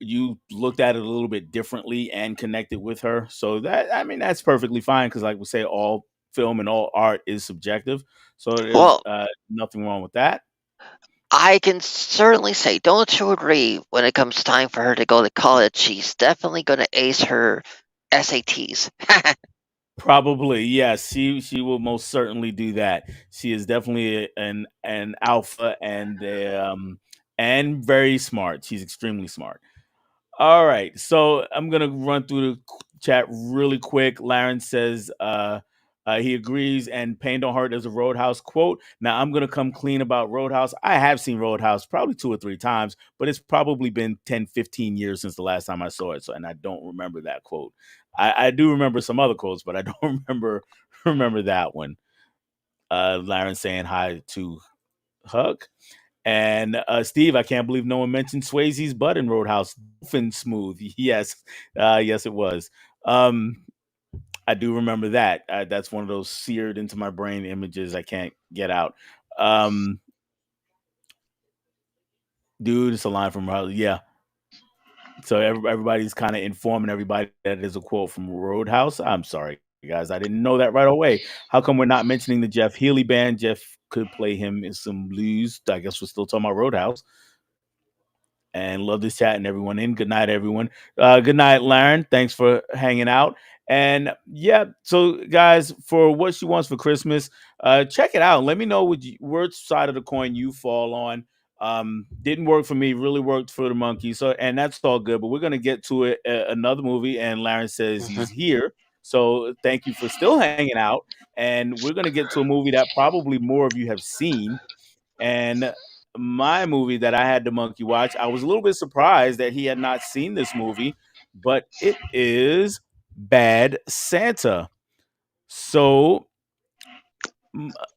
you looked at it a little bit differently and connected with her. So that, I mean, that's perfectly fine because, like we say, all film and all art is subjective. So there's Well, nothing wrong with that. I can certainly say, don't you agree, when it comes time for her to go to college, she's definitely going to ace her SATs. Probably, yes. She will most certainly do that. She is definitely an alpha and very smart. She's extremely smart. All right, so I'm gonna run through the chat really quick. Laren says he agrees, and "Pain don't hurt" is a Roadhouse quote. Now I'm gonna come clean about Roadhouse. I have seen Roadhouse probably 2 or 3 times, but it's probably been 10, 15 years since the last time I saw it. So, and I don't remember that quote. I do remember some other quotes, but I don't remember that one. Laren saying hi to Huck. And Steve, I can't believe no one mentioned Swayze's butt in Roadhouse. Dolphin smooth. Yes. Yes, it was. Um, I do remember that. That's one of those seared into my brain images I can't get out. Um, dude, it's a line from yeah. So everybody's kind of informing everybody that is a quote from Roadhouse. I'm sorry, guys. I didn't know that right away. How come we're not mentioning the Jeff Healy band? Jeff could play him in some blues. I guess we're still talking about Roadhouse. And love this chat and everyone in. Good night, everyone. Good night, Laren. Thanks for hanging out. And yeah, so guys, for what she wants for Christmas, check it out. Let me know which side of the coin you fall on. Didn't work for me, really worked for the monkey. So, and that's all good. But we're gonna get to it. Another movie, and Laren says Mhm. he's here. So thank you for still hanging out. And we're gonna get to a movie that probably more of you have seen. And my movie that I had to monkey watch, I was a little bit surprised that he had not seen this movie, but it is Bad Santa. So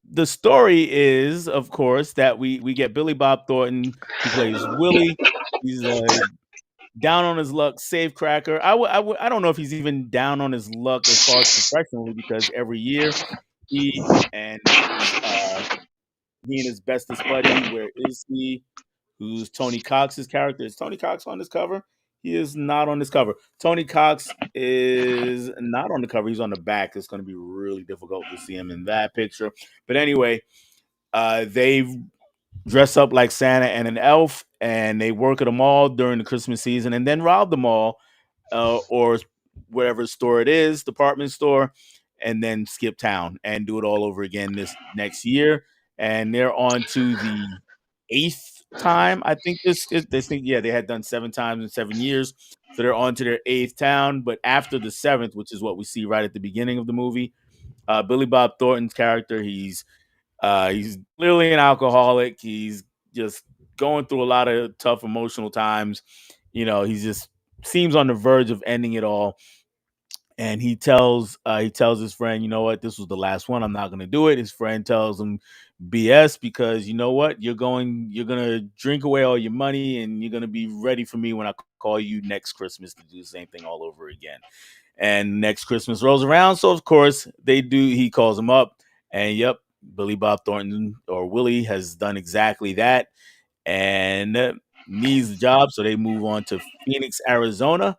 the story is, of course, that we get Billy Bob Thornton. He plays Willie. He's a down on his luck safecracker. I don't know if he's even down on his luck as far as professionally because every year he and his bestest buddy, where is he? Who's Tony Cox's character? Is Tony Cox on this cover? He is not on this cover. Tony Cox is not on the cover. He's on the back. It's going to be really difficult to see him in that picture. But anyway, they dress up like Santa and an elf, and they work at the mall during the Christmas season, and then rob the mall or whatever store it is, department store, and then skip town and do it all over again this next year. And they're on to the eighth time. I think this thing, yeah, they had done 7 times in 7 years. So they're on to their eighth town. But after the seventh, which is what we see right at the beginning of the movie, Billy Bob Thornton's character, he's clearly an alcoholic. He's just going through a lot of tough emotional times. He just seems on the verge of ending it all. And he tells his friend, you know what, this was the last one. I'm not gonna do it. His friend tells him BS, because you know what, you're gonna drink away all your money, and you're gonna be ready for me when I call you next Christmas to do the same thing all over again. And next Christmas rolls around, so of course they do. He calls him up, and yep, Billy Bob Thornton, or Willie, has done exactly that, and needs the job. So they move on to Phoenix, Arizona,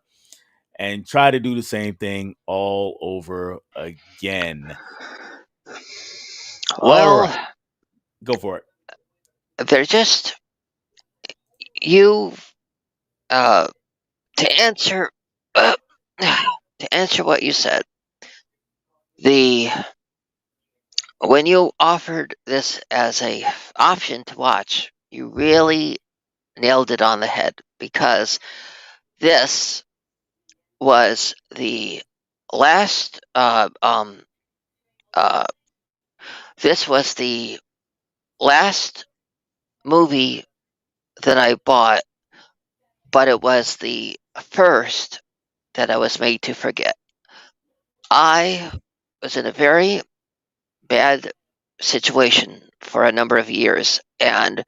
and try to do the same thing all over again. All Well, right, go for it. they're just you to answer to answer what you said. The when you offered this as a option to watch, you really nailed it on the head, because this was the last uh this was the last movie that I bought, but it was the first that I was made to forget. I was in a very bad situation for a number of years, and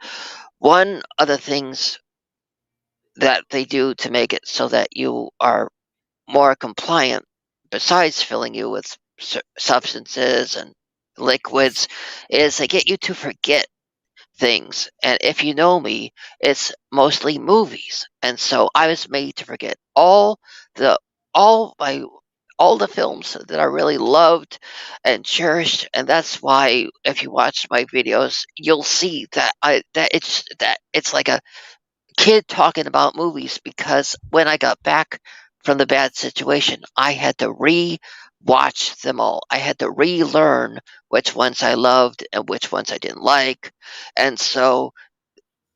one of the things that they do to make it so that you are more compliant, besides filling you with substances and liquids, is they get you to forget things. And if you know me, it's mostly movies. And so I was made to forget the all my all the films that I really loved and cherished. And that's why if you watch my videos, you'll see that it's like a kid talking about movies, because when I got back from the bad situation, I had to re-watch them all. I had to relearn which ones I loved and which ones I didn't like. And so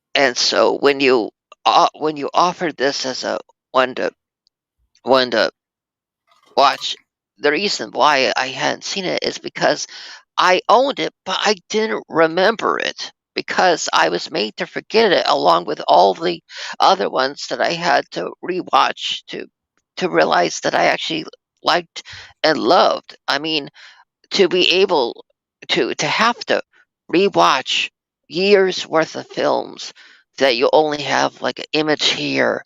when you offered this as a one to watch, the reason why I hadn't seen it is because I owned it, but I didn't remember it, because I was made to forget it along with all the other ones that I had to rewatch to realize that I actually liked and loved. I mean, to be able to have to rewatch years worth of films that you only have like an image here,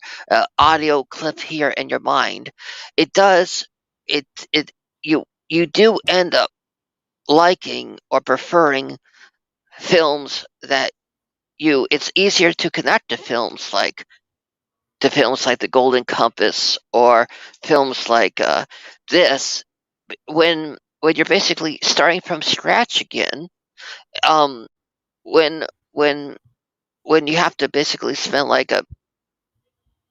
audio clip here in your mind, it does it you do end up liking or preferring films that you it's easier to connect to films like The Golden Compass, or films like this, when you're basically starting from scratch again. um when when when you have to basically spend like a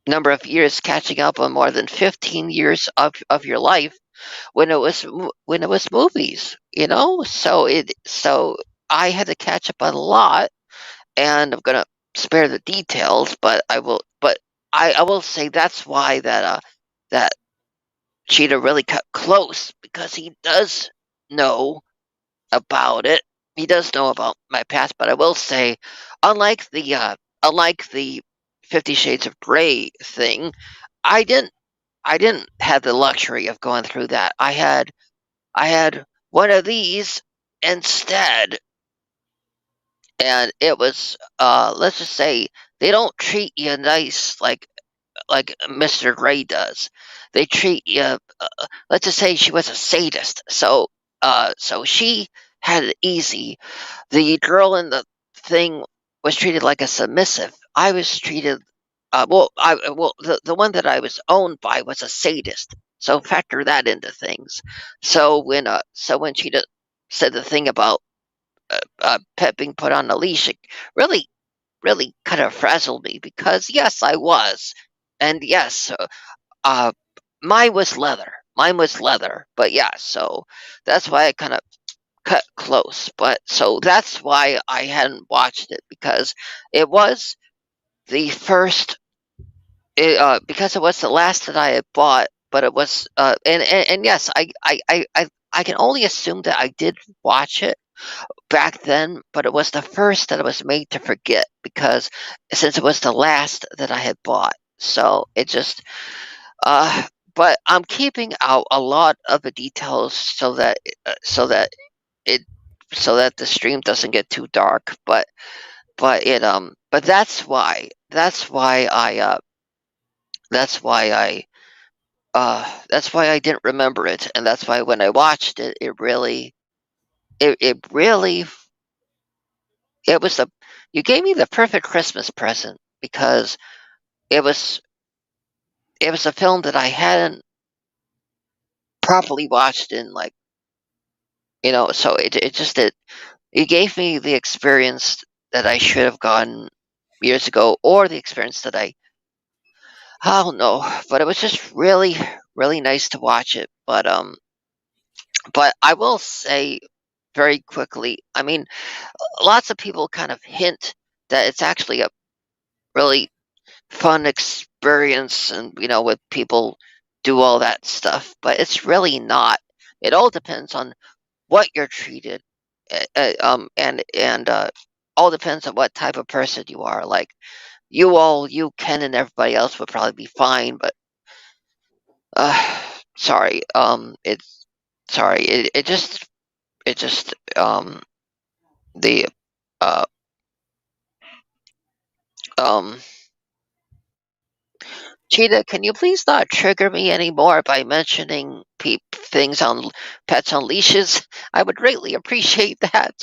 number of years catching up on more than 15 years of your life, when it was movies, so I had to catch up on a lot, and I'm gonna spare the details, but I will say that's why that Cheetah really cut close, because he does know about it. He does know about my past, but I will say, unlike the 50 Shades of Grey thing, I didn't I didn't have the luxury of going through that. I had one of these instead, and it was let's just say they don't treat you nice like Mr. Grey does. They treat you. Let's just say she was a sadist, so she had it easy. The girl in the thing was treated like a submissive. I was treated. The one that I was owned by was a sadist. So factor that into things. So when she said the thing about Pet being put on a leash, it really really kind of frazzled me because yes, I was, and yes, mine was leather. Mine was leather, but yeah, so that's why I kind of cut close. But so that's why I hadn't watched it because it was the first, because it was the last that I had bought. But it was, and yes, I can only assume that I did watch it back then, but it was the first that I was made to forget because since it was the last that I had bought. So it just, uh, but I'm keeping out a lot of the details so that it so that the stream doesn't get too dark. But that's why I didn't remember it, and that's why when I watched it, it really it was the you gave me the perfect Christmas present because it was it was a film that I hadn't properly watched in, like, so it just it gave me the experience that I should have gotten years ago, or the experience that I don't know, but it was just really, really nice to watch it. But I will say very quickly, I mean, lots of people kind of hint that it's actually a really fun experience, and with people do all that stuff, but it's really not. It all depends on what you're treated, and all depends on what type of person you are. Like, you, Ken, and everybody else would probably be fine, but uh, sorry, it's sorry, it just the uh um Cheetah, can you please not trigger me anymore by mentioning things on pets on leashes? I would greatly appreciate that.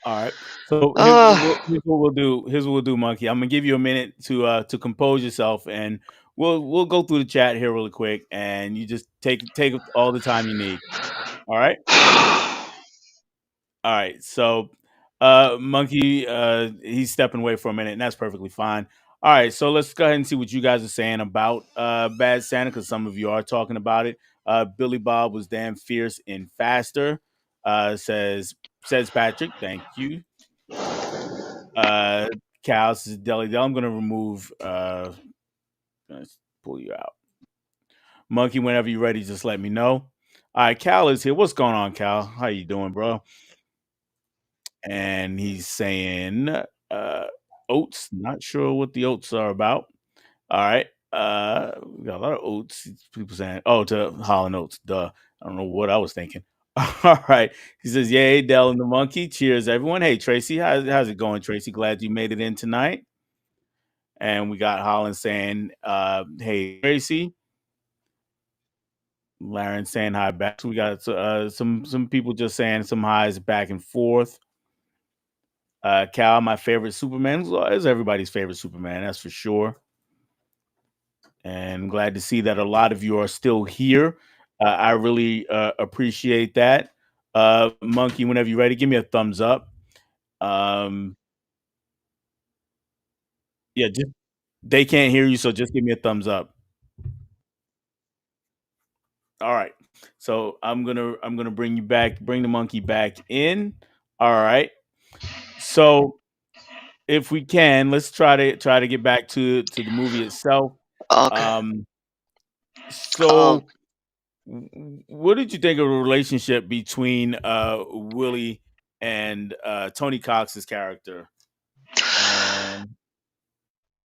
All right. So Uh, here's what we'll do. Here's what we'll do, Monkey. I'm gonna give you a minute to compose yourself, and we'll go through the chat here really quick, and you just take all the time you need. All right. All right. So, Monkey, he's stepping away for a minute, and that's perfectly fine. All right. So let's go ahead and see what you guys are saying about Bad Santa, because some of you are talking about it. Billy Bob was damn fierce and faster. Says Patrick. Thank you. Uh, Cal says Deli Del. I'm gonna remove. Let's pull you out. Monkey, whenever you're ready, just let me know. All right, Cal is here. What's going on, Cal? How you doing, bro? And he's saying oats. Not sure what the oats are about. All right. We got a lot of oats. People saying, oh, to Holland Oats. Duh. I don't know what I was thinking. All right. He says, yay, Dell and the monkey. Cheers, everyone. Hey, Tracy. How's it going, Tracy? Glad you made it in tonight. And we got Holland saying, hey, Tracy. Laren saying hi back. So we got some people just saying some highs back and forth. Cal, my favorite Superman is everybody's favorite Superman, that's for sure. And I'm glad to see that a lot of you are still here. I really appreciate that. Monkey, whenever you're ready, give me a thumbs up. Um, yeah, just they can't hear you, so just give me a thumbs up. All right. So I'm gonna bring the monkey back in. All right. So if we can, let's try to get back to the movie itself. okay. Um, Um, so what did you think of the relationship between Willie and Tony Cox's character? And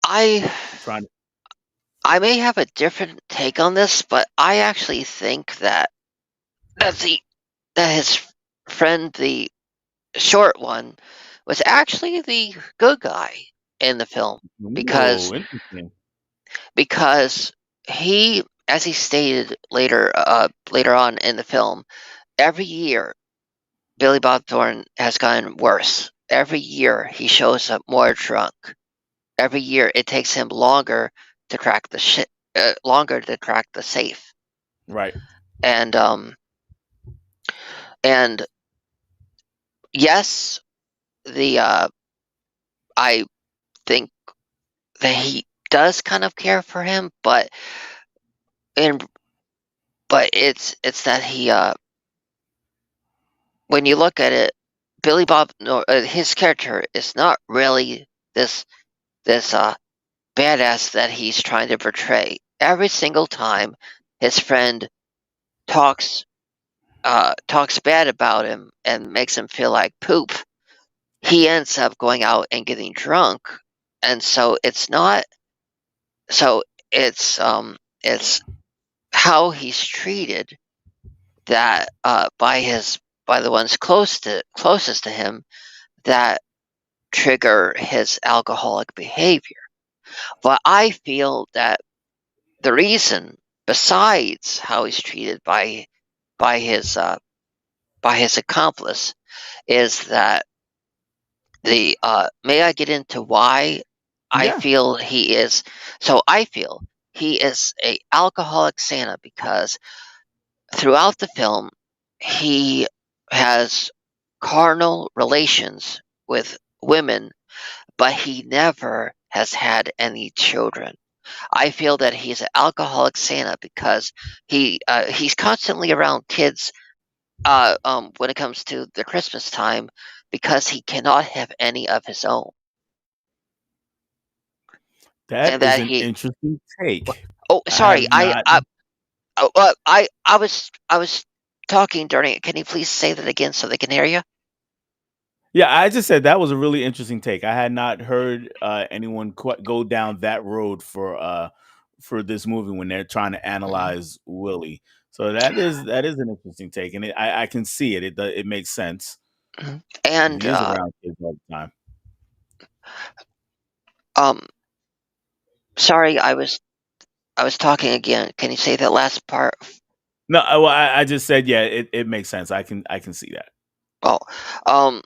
I I'm trying to. I may have a different take on this, but I actually think that the that his friend, the short one, was actually the good guy in the film because Whoa, interesting. because he, as he stated later on in the film, every year Billy Bob Thornton has gotten worse. Every year he shows up more drunk. Every year it takes him to crack the longer to crack the safe. Right. And and yes, the I think that he does kind of care for him, but and but it's that he when you look at it, Billy Bob his character is not really this badass that he's trying to portray. Every single time his friend talks talks bad about him and makes him feel like poop, he ends up going out and getting drunk. And so it's not so it's how he's treated that by the ones closest to him that trigger his alcoholic behavior. But I feel that the reason, besides how he's treated by his accomplice, is that the may I get into why I Yeah. feel he is? So I feel he is a alcoholic Santa because throughout the film he has carnal relations with women, but he never has had any children. I feel that he's an alcoholic Santa because he's constantly around kids when it comes to the Christmas time because he cannot have any of his own, That and is that an he. interesting take. Oh, I have sorry, not. I was talking during it. Can you please say that again so they can hear you? Yeah, I just said that was a really interesting take. I had not heard anyone go down that road for this movie when they're trying to Mhm. analyze Willie. So that is an interesting take, and I can see it. It makes sense. Mhm. And He is around kids all the time. um, sorry, I was talking again. Can you say that last part? No, I just said yeah. It makes sense. I can see that. Oh, um,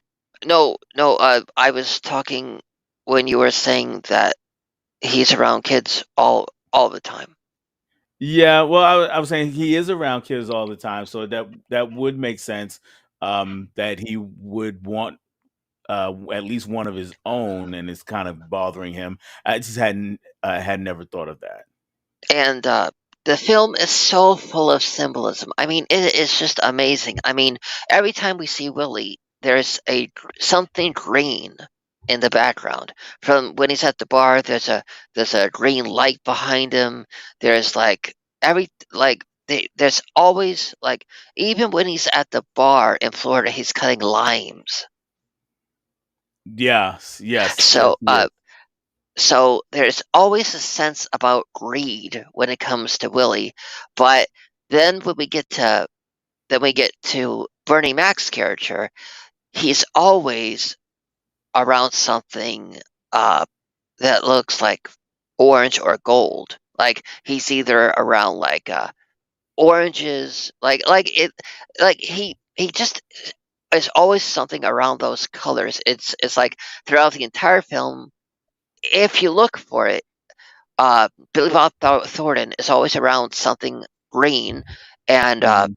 no, no. I was talking when you were saying that he's around kids all the time. Yeah, well, I was saying he is around kids all the time, so that would make sense. That he would want at least one of his own, and it's kind of bothering him. I just had never thought of that. And the film is so full of symbolism. I mean, it is just amazing. I mean, every time we see Willie, there's something green in the background. From when he's at the bar, there's a green light behind him. There's there's always like even when he's at the bar in Florida, he's cutting limes. Yes, yes, yes, So he is. so there's always a sense about greed when it comes to Willie, but then when we get to Bernie Mac's character, he's always around something that looks like orange or gold. Like he's either around oranges, he just is always something around those colors. It's like throughout the entire film, if you look for it, Billy Bob Thornton is always around something green, and Mhm.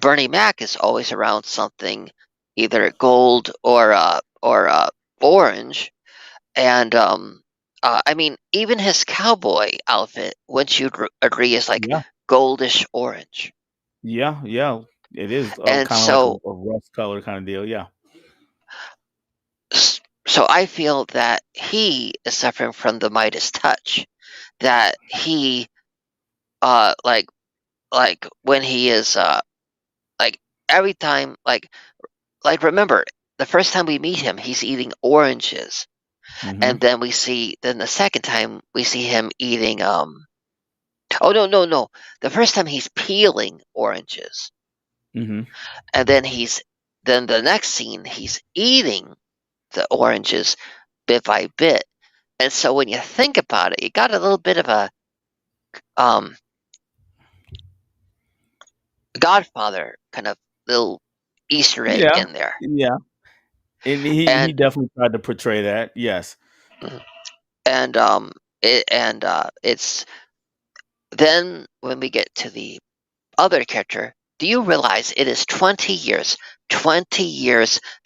Bernie Mac is always around something either gold or orange. And I mean, even his cowboy outfit, wouldn't you agree, is like Yeah, goldish orange? yeah, yeah. It is And kind of like a rust color kind of deal. Yeah, so I feel that he is suffering from the Midas touch, that he uh like when he is like every time remember the first time we meet him he's eating oranges, hmm and then the second time we see him eating oh no, the first time he's peeling oranges, hmm and then the next scene he's eating the oranges bit by bit. And so when you think about it, you got a little bit of a um Godfather kind of little Easter egg yeah, in there. yeah. And he And definitely tried to portray that. Yes. and it's then when we get to the other character, do you realize it is 20 years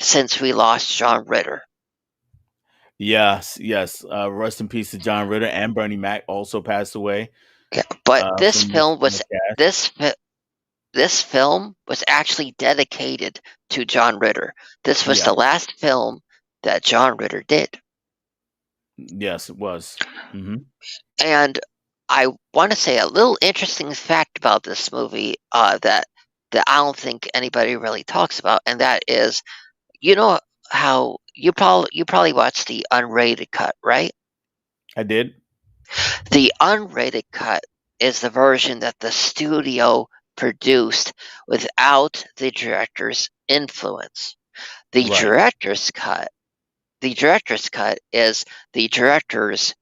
since we lost John Ritter? Yes, yes. Rest in peace to John Ritter, and Bernie Mac also passed away. Yeah, but From the cast. this film was actually dedicated to John Ritter. This was Yeah. the last film that John Ritter did. Yes, it was. Hmm. And I want to say a little interesting fact about this movie that I don't think anybody really talks about, and that is, you know how you probably watched the unrated cut, right? I did. The unrated cut is the version that the studio produced without the director's influence. The Right. director's cut, the director's cut is the director's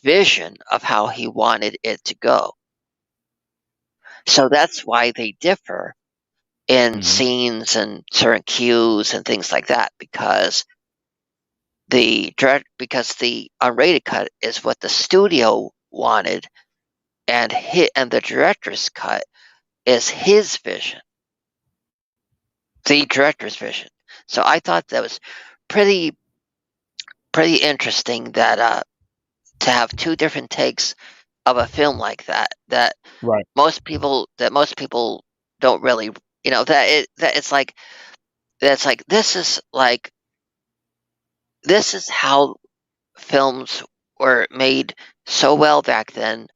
vision of how he wanted it to go. So that's why they differ in Hmm. scenes and certain cues and things like that, because the unrated cut is what the studio wanted, and the director's cut is his vision, the director's vision. So I thought that was pretty interesting that to have two different takes of a film like that Right. most people don't really, that it's like that's like this is how films were made so well back then,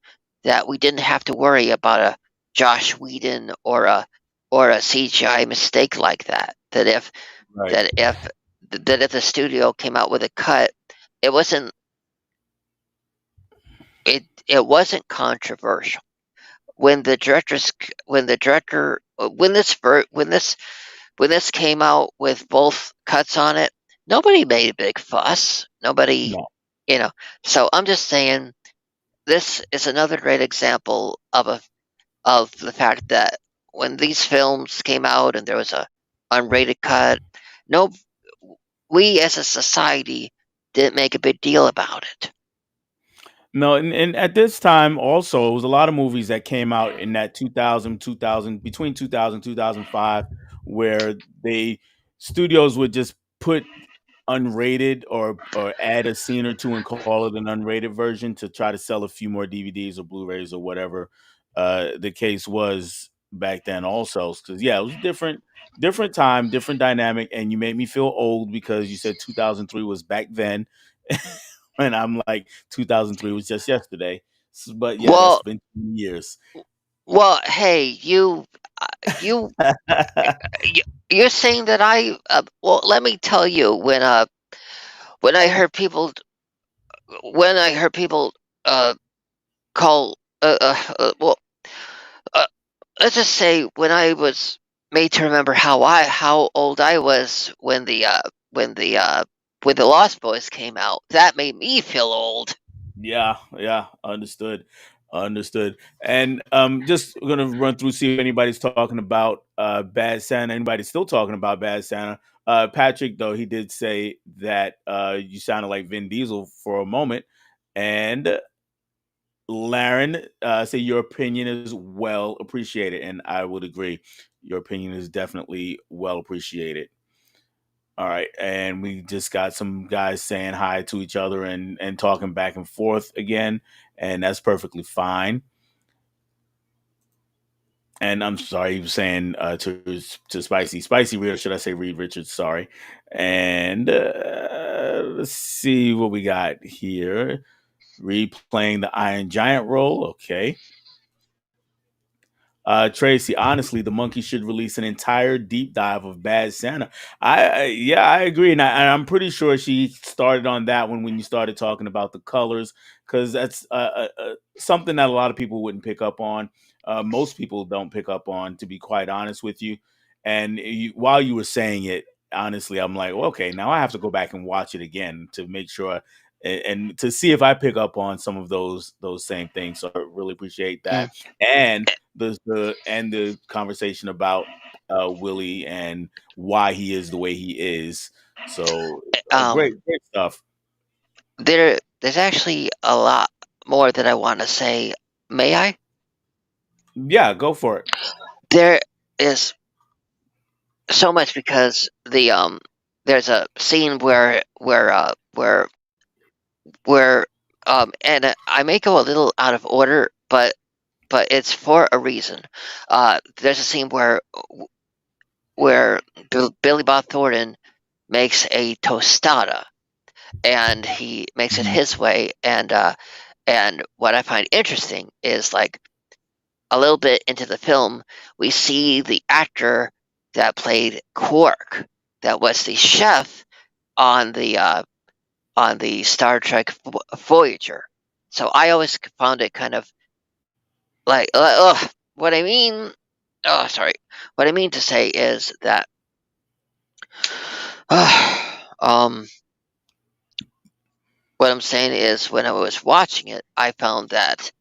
that we didn't have to worry about a Josh Whedon or a CGI mistake like that. Right. That if that if the studio came out with a cut, it wasn't it wasn't controversial. When the director's when the director when this came out with both cuts on it, nobody made a big fuss. Nobody, No. you know. So I'm just saying, this is another great example of the fact that when these films came out and there was a unrated cut, no, we as a society didn't make a big deal about it. No, and at this time also, it was a lot of movies that came out in that 2000 between 2000 2005, where they studios would just put unrated or add a scene or two and call it an unrated version to try to sell a few more DVDs or Blu-rays or whatever the case was back then also. Because yeah, it was different time, different dynamic, and you made me feel old because you said 2003 was back then. And I'm like 2003 was just yesterday. But yeah, that's Well, been 2 years. hey, you you you're saying that well, let me tell you, when I heard people when I heard people uh call well, uh, let's just say, when I was made to remember how old I was when the Lost Boys came out, that made me feel old. Yeah, yeah, understood. Understood. And just gonna run through, see if anybody's talking about Bad Santa. Anybody's still talking about Bad Santa. Patrick, though, he did say that you sounded like Vin Diesel for a moment. And Laren, say your opinion is well appreciated, and I would agree. Your opinion is definitely well appreciated. All right, and we just got some guys saying hi to each other and talking back and forth again, and that's perfectly fine. And I'm sorry, he was saying to Spicy Reader, should I say Reed Richards? Sorry. And let's see what we got here. Reed playing the Iron Giant role. Okay. Tracy, honestly, the monkey should release an entire deep dive of Bad Santa. Yeah, I agree, and I'm pretty sure she started on that one when you started talking about the colors, because that's something that a lot of people wouldn't pick up on. Most people don't pick up on, to be quite honest with you. And while you were saying it, honestly, I'm like, well, okay, now I have to go back and watch it again to make sure and to see if I pick up on some of those same things. So I really appreciate Mm. that. And the conversation about Willie and why he is the way he is. So Um, great stuff. there's actually a lot more that I want to say. May I? Yeah, go for it. There is so much, because there's a scene where where and I may go a little out of order, but it's for a reason. There's a scene where Billy Bob Thornton makes a tostada, and he makes it Mhm. his way. And what I find interesting is, like, a little bit into the film, we see the actor that played Quark, that was the chef on the Star Trek Voyager. So I always found it kind of like, what I mean. Oh, sorry. What I mean to say is that, um, what I'm saying is, when I was watching it, I found that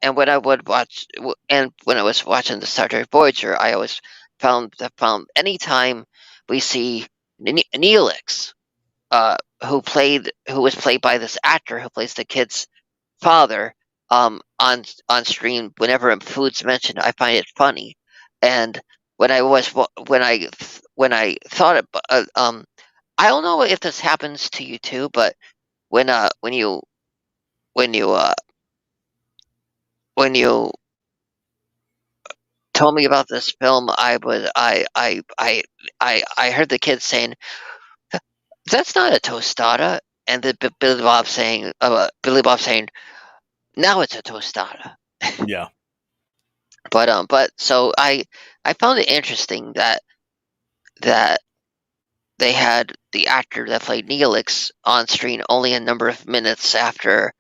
and when I would watch and when I was watching the Star Trek Voyager, I always found anytime we see Neelix, who was played by this actor who plays the kid's father, on screen, whenever food's mentioned, I find it funny. And when I was when I thought I don't know if this happens to you too, but when when you uh when you told me about this film, I heard the kids saying, "That's not a tostada," and the Billy Bob saying, "Now it's a tostada." Yeah. But so I found it interesting that they had the actor that played Neelix on screen only a number of minutes after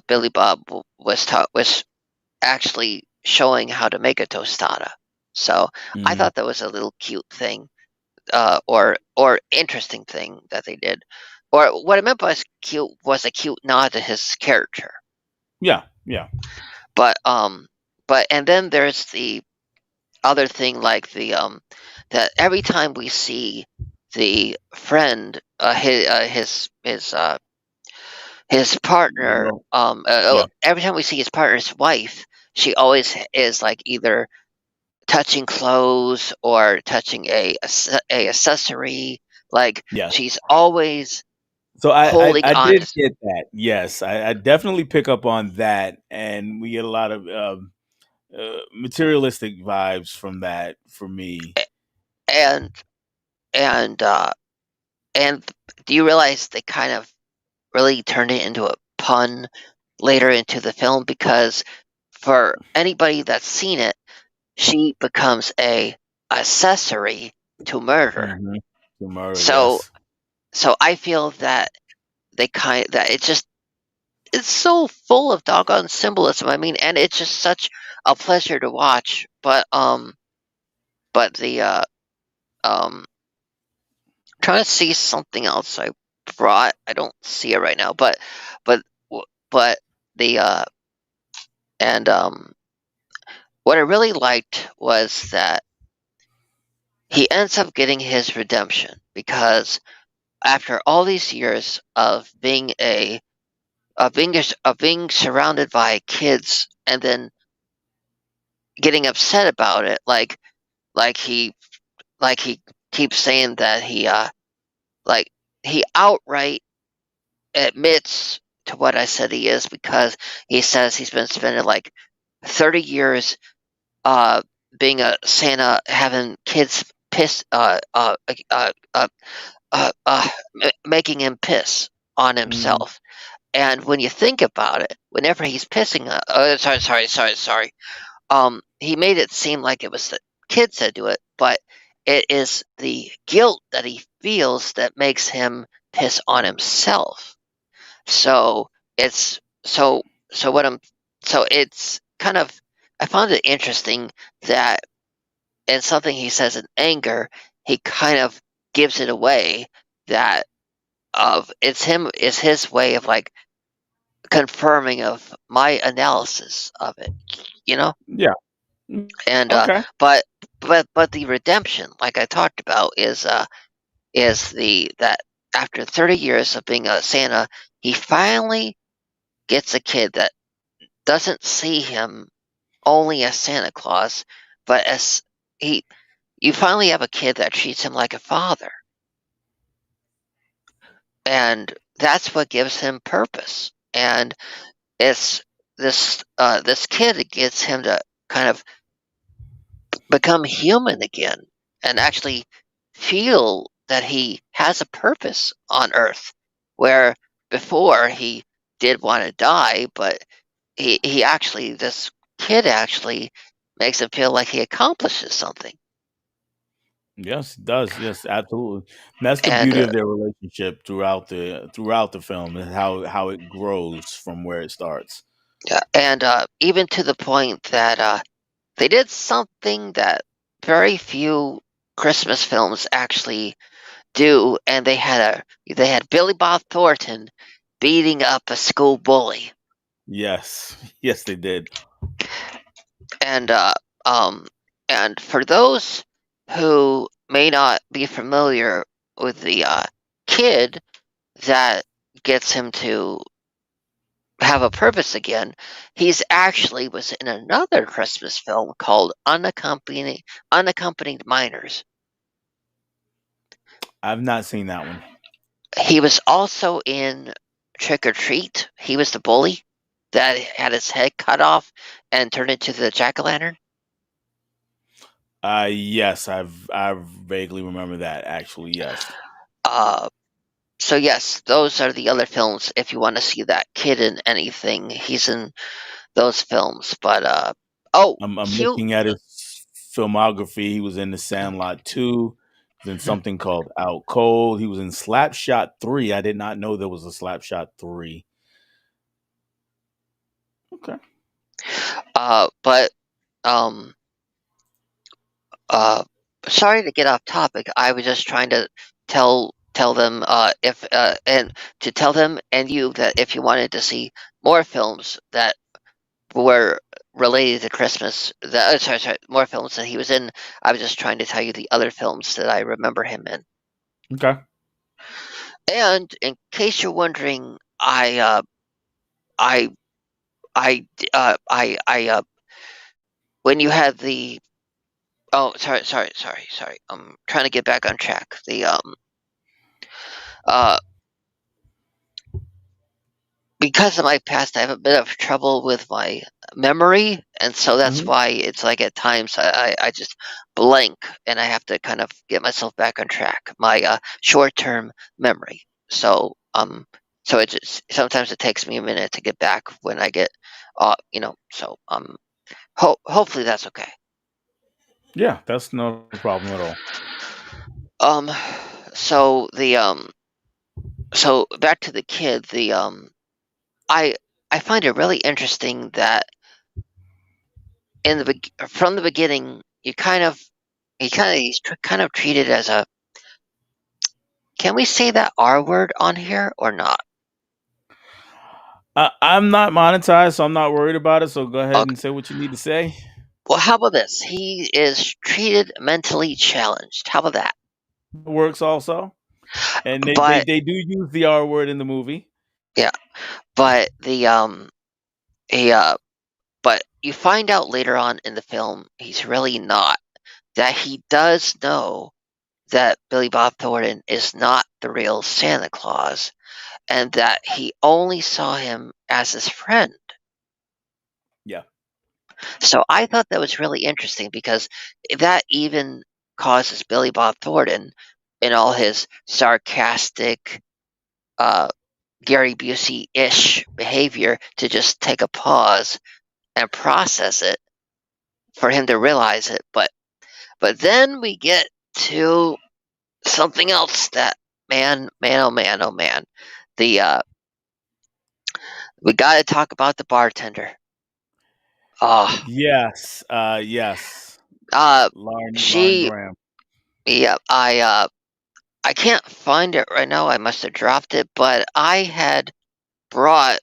Billy Bob was actually showing how to make a tostada. So I Mhm. thought that was a little cute thing, or interesting thing that they did. Or what I meant by cute was a cute nod to his character. Yeah. Yeah. But and then there's the other thing, like that every time we see the friend, his partner, Well, yeah. every time we see his partner's wife, she always is like either touching clothes or touching a accessory. Like, Yes. she's always So I holding I on did to. get that. Yes, I definitely pick up on that, and we get a lot of materialistic vibes from that for me. and and and do you realize they kind of really turned it into a pun later into the film? Because for anybody that's seen it, she becomes a accessory to murder. Hmm. Tomorrow, So yes. I feel that that it's so full of doggone symbolism. I mean, and it's just such a pleasure to watch. But the trying to see something else I brought. I don't see it right now, but but the and what I really liked was that he ends up getting his redemption, because after all these years of being surrounded by kids, and then getting upset about it, like he he keeps saying that like he outright admits to what I said he is, because he says he's been spending like 30 years uh being a Santa, having kids piss making him piss on Hmm. himself. And when you think about it, whenever he's pissing, sorry, he made it seem like it was the kids that do it, but it is the guilt that he feels that makes him piss on himself. So it's so what I'm so it's kind of, I found it interesting that in something he says in anger, he kind of gives it away, that of it's his way of, like, confirming of my analysis of it, you know? Yeah. Mm. And Okay. but the redemption, like I talked about, is the that after 30 years of being a Santa, he finally gets a kid that doesn't see him only as Santa Claus, but as he you finally have a kid that treats him like a father. and that's what gives him purpose. And it's this kid that gets him to kind of become human again and actually feel that he has a purpose on Earth, where before he did want to die, but he actually, this kid actually makes him feel like he accomplishes something. Yes, it does. Yes, absolutely. And that's the And beauty of their relationship throughout the film, and how it grows from where it starts. even to the point that they did something that very few Christmas films actually do, and they had Billy Bob Thornton beating up a school bully. Yes, yes, they did. And um and for those who may not be familiar with the kid that gets him to have a purpose again, he's actually was in another Christmas film called Unaccompanied Minors. I've not seen that one. He was also in Trick or Treat. He was the bully that had his head cut off and turned into the jack-o'-lantern. Yes, I vaguely remember that actually. Yes. Uh, so yes, those are the other films. If you want to see that kid in anything, he's in those films. But oh, I'm cute. looking at his filmography. He was in The Sandlot 2. He was in something called Out Cold. He was in Slapshot 3. I did not know there was a Slapshot 3. Okay. But um, uh, sorry to get off topic. I was just trying to tell them if and to tell them and you that if you wanted to see more films that were related to Christmas, sorry, more films that he was in. I was just trying to tell you the other films that I remember him in. Okay. And in case you're wondering, I, I, when you had the, oh, sorry. I'm trying to get back on track. Uh, because of my past, I have a bit of trouble with my memory, and so that's Mhm. why it's like at times I just blank, and I have to kind of get myself back on track. My short-term memory. So it just sometimes it takes me a minute to get back when I get, So hopefully that's okay. Yeah, that's no problem at all. Um, so the so back to the kid. I I find it really interesting that from the beginning, he's kind of treated as a. Can we say that R word on here or not? I'm not monetized, so I'm not worried about it. So go ahead and Okay. say what you need to say. Well, how about this? He is treated mentally challenged. How about that? It works also, and But they do use the R word in the movie. yeah, but he but you find out later on in the film he's really not. That he does know that Billy Bob Thornton is not the real Santa Claus, and that he only saw him as his friend. Yeah. So I thought that was really interesting because that even causes Billy Bob Thornton, in all his sarcastic, uh, Gary Busey-ish behavior, to just take a pause and process it for him to realize it. But then we get to something else that oh man, the we got to talk about the bartender. Oh, Yes. Yes. uh, Lauren she, Graham. yeah, I can't find it right now. I must have dropped it, but I had brought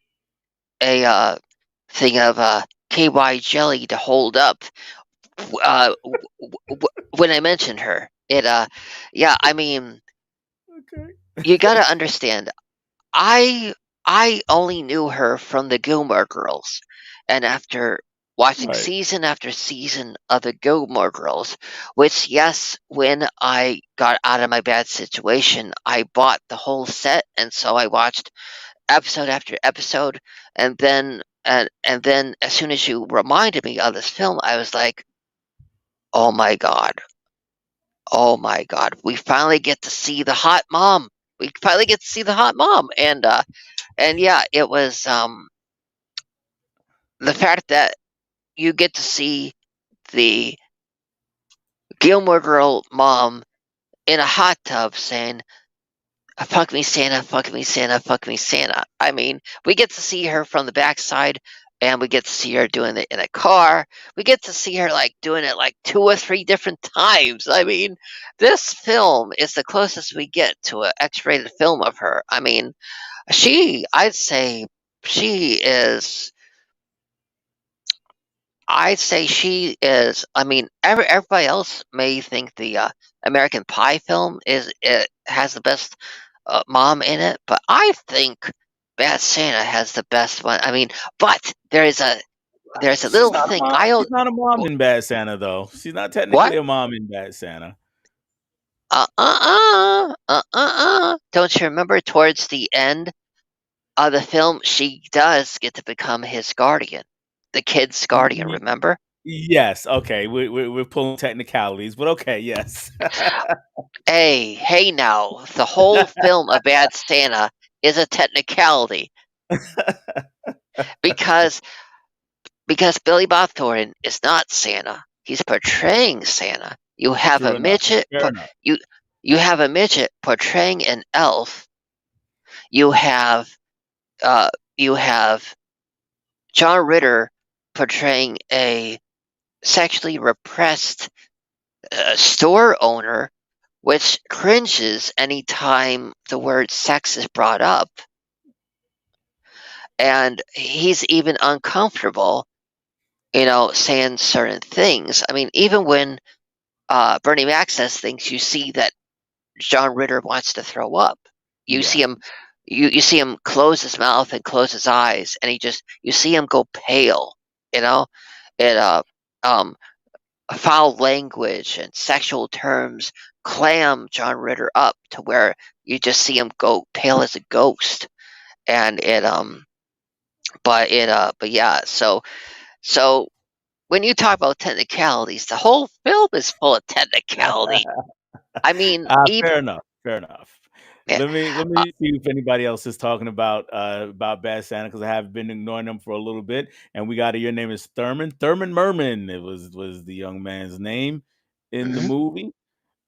a thing of KY jelly to hold up when I mentioned her. Yeah, I mean, Okay. you got to understand. I I only knew her from the Gilmore Girls, and after watching Right. season after season of the Gilmore Girls, which, yes, when I got out of my bad situation, I bought the whole set, and so I watched episode after episode, and then as soon as you reminded me of this film, I was like, "Oh my god. Oh my god. We finally get to see the hot mom. We finally get to see the hot mom." And yeah, it was the fact that you get to see the Gilmore Girl mom in a hot tub saying, "Fuck me, Santa, fuck me, Santa, fuck me, Santa." I mean, we get to see her from the backside, and we get to see her doing it in a car. We get to see her like doing it like 2 or 3 different times. I mean, this film is the closest we get to an X-rated film of her. I mean, I'd say she is she is. I mean, everybody else may think the American Pie film has the best mom in it, but I think Bad Santa has the best one. I mean, but there's a She's little not a thing. mom. She's not a mom in Bad Santa, though. She's not What? technically a mom in Bad Santa. Don't you remember towards the end of the film, she does get to become his guardian, the kid's guardian. Ye- Remember? Yes. Okay. We're pulling technicalities, but okay. Yes. Hey now, the whole film of Bad Santa is a technicality because Billy Bob Thornton is not Santa. He's portraying Santa. You have a True enough. midget Fair enough. you have a midget portraying an elf. You have uh you have John Ritter portraying a sexually repressed store owner, which cringes anytime the word sex is brought up. And he's even uncomfortable, saying certain things. I mean, even when Bernie Mac says things, you see that John Ritter wants to throw up. You see Yeah. him, you see him close his mouth and close his eyes, and you see him go pale. You know, it foul language and sexual terms clam John Ritter up to where you just see him go pale as a ghost, and but yeah, so when you talk about technicalities, the whole film is full of technicality. I mean, even Fair enough. Fair enough. yeah, Let uh, me see if anybody else is talking about Bad Santa because I have been ignoring them for a little bit. And we got your name is Thurman Merman. It was the young man's name in the mhm. movie.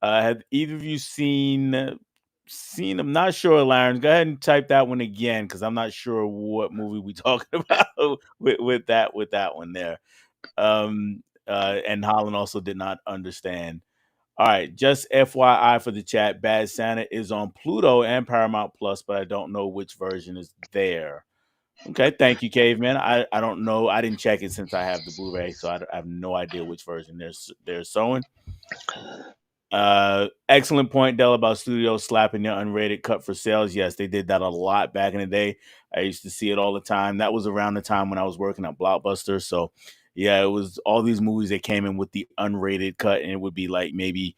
Have either of you seen? I'm not sure, Laren. Go ahead and type that one again because I'm not sure what movie we talking about with that one there. And Holland also did not understand. All right, just FYI for the chat, Bad Santa is on Pluto and Paramount Plus, but I don't know which version is there. Okay, thank you, Caveman. I don't know. I didn't check it since I have the Blu-ray, so I have no idea which version they're showing. Excellent point, Dell, about studios slapping their unrated cut for sales. Yes, they did that a lot back in the day. I used to see it all the time. That was around the time when I was working at Blockbuster. So, yeah, it was all these movies that came in with the unrated cut, and it would be like maybe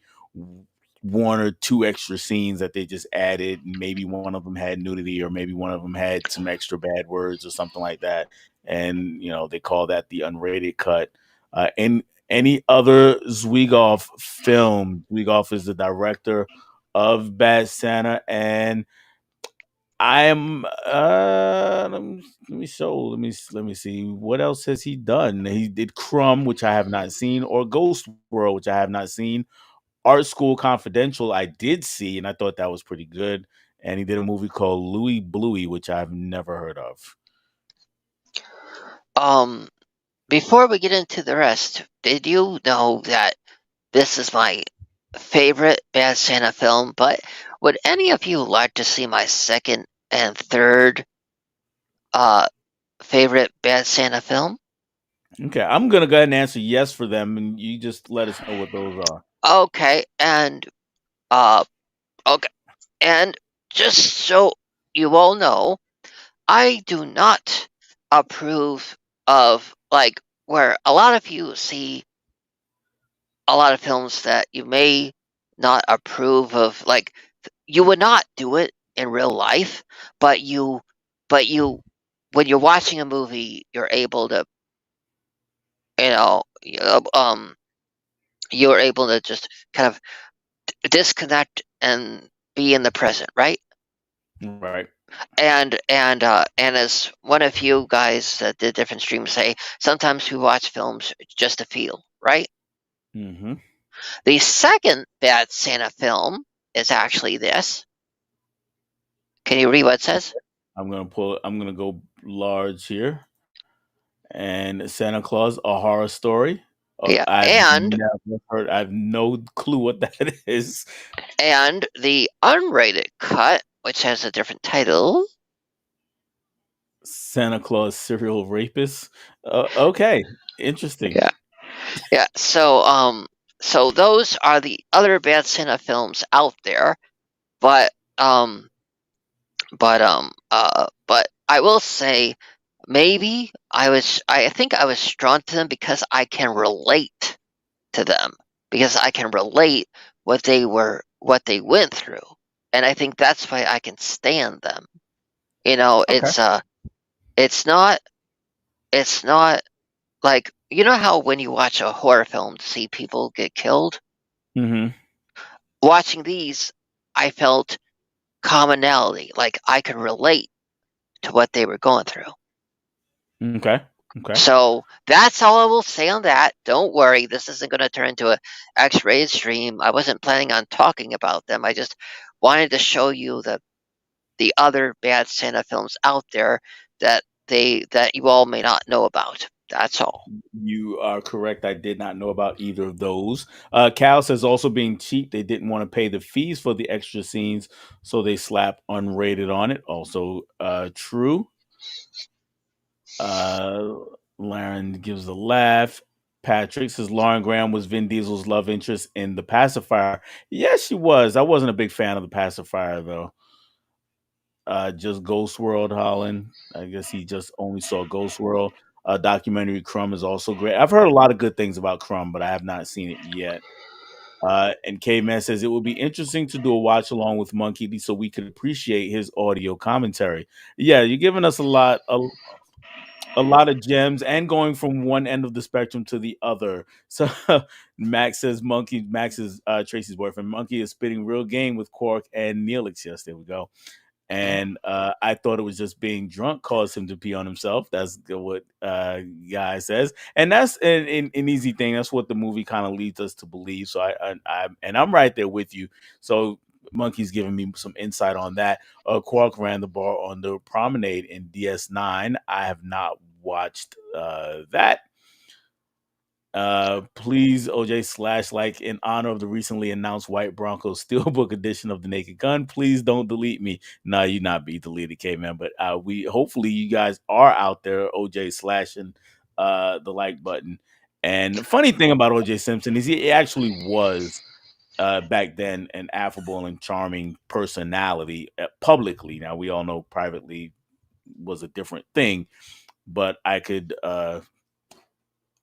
one or two extra scenes that they just added. Maybe one of them had nudity, or maybe one of them had some extra bad words or something like that. And they call that the unrated cut. And any other Zwigoff film. Zwigoff is the director of Bad Santa, and I am. Let me see. What else has he done? He did Crumb, which I have not seen, or Ghost World, which I have not seen. Art School Confidential, I did see, and I thought that was pretty good. And he did a movie called Louie Bluey, which I've never heard of. um, before we get into the rest, did you know that this is my favorite Bad Santa film? But would any of you like to see my second and third uh favorite Bad Santa film? Okay, I'm gonna go ahead and answer yes for them, and you just let us know what those are. Okay, and uh, okay, and just so you all know, I do not approve of like where a lot of you see a lot of films that you may not approve of, like you would not do it in real life, but when you're watching a movie, you're able to, you know, you're able to just kind of disconnect and be in the present, right? Right. And as one of you guys that did different streams say, sometimes we watch films just to feel, right? Mm-hmm. The second Bad Santa film is actually this. Can you read what it says? I'm gonna go large here. And Santa Claus, a horror story. Yeah, I've and never heard. I have no clue what that is. the unrated cut, which has a different title. Santa Claus serial rapist. Okay, interesting. Yeah. So those are the other Bad Santa films out there, but I will say maybe I think I was drawn to them because I can relate to them, because I can relate what they went through, and I think that's why I can stand them. Okay. It's not like, you know how when you watch a horror film to see people get killed? Mm-hmm. Watching these, I felt commonality, like I could relate to what they were going through. Okay. Okay. So that's all I will say on that. Don't worry, this isn't going to turn into a X-rated stream. I wasn't planning on talking about them. I just wanted to show you the other Bad Santa films out there that you all may not know about. That's all. You are correct. I did not know about either of those. Cal says also being cheap, they didn't want to pay the fees for the extra scenes, so they slap unrated on it. Also true. Uh, Lauren gives a laugh. Patrick says Lauren Graham was Vin Diesel's love interest in The Pacifier. Yes, she was. I wasn't a big fan of The Pacifier though. Just Ghost World, Holland. I guess he just only saw Ghost World. Documentary Crumb is also great. I've heard a lot of good things about Crumb, but I have not seen it yet. And Caveman says it would be interesting to do a watch along with Monkey D so we could appreciate his audio commentary. Yeah, you're giving us a lot of gems and going from one end of the spectrum to the other. So Max says Max is Tracy's boyfriend. Monkey is spitting real game with Quark and Neelix. Yes, there we go. And I thought it was just being drunk caused him to pee on himself. That's what Guy says, and that's an easy thing. That's what the movie kind of leads us to believe. So I'm right there with you. So Monkey's giving me some insight on that. Quark ran the bar on the promenade in DS9. I have not watched that. Please, OJ slash like in honor of the recently announced White Broncos Steelbook edition of the Naked Gun. Please don't delete me. No, you not be deleted, K-Man. But we hopefully you guys are out there, OJ slashing the like button. And the funny thing about OJ Simpson is he actually was back then an affable and charming personality publicly. Now we all know privately was a different thing, but I can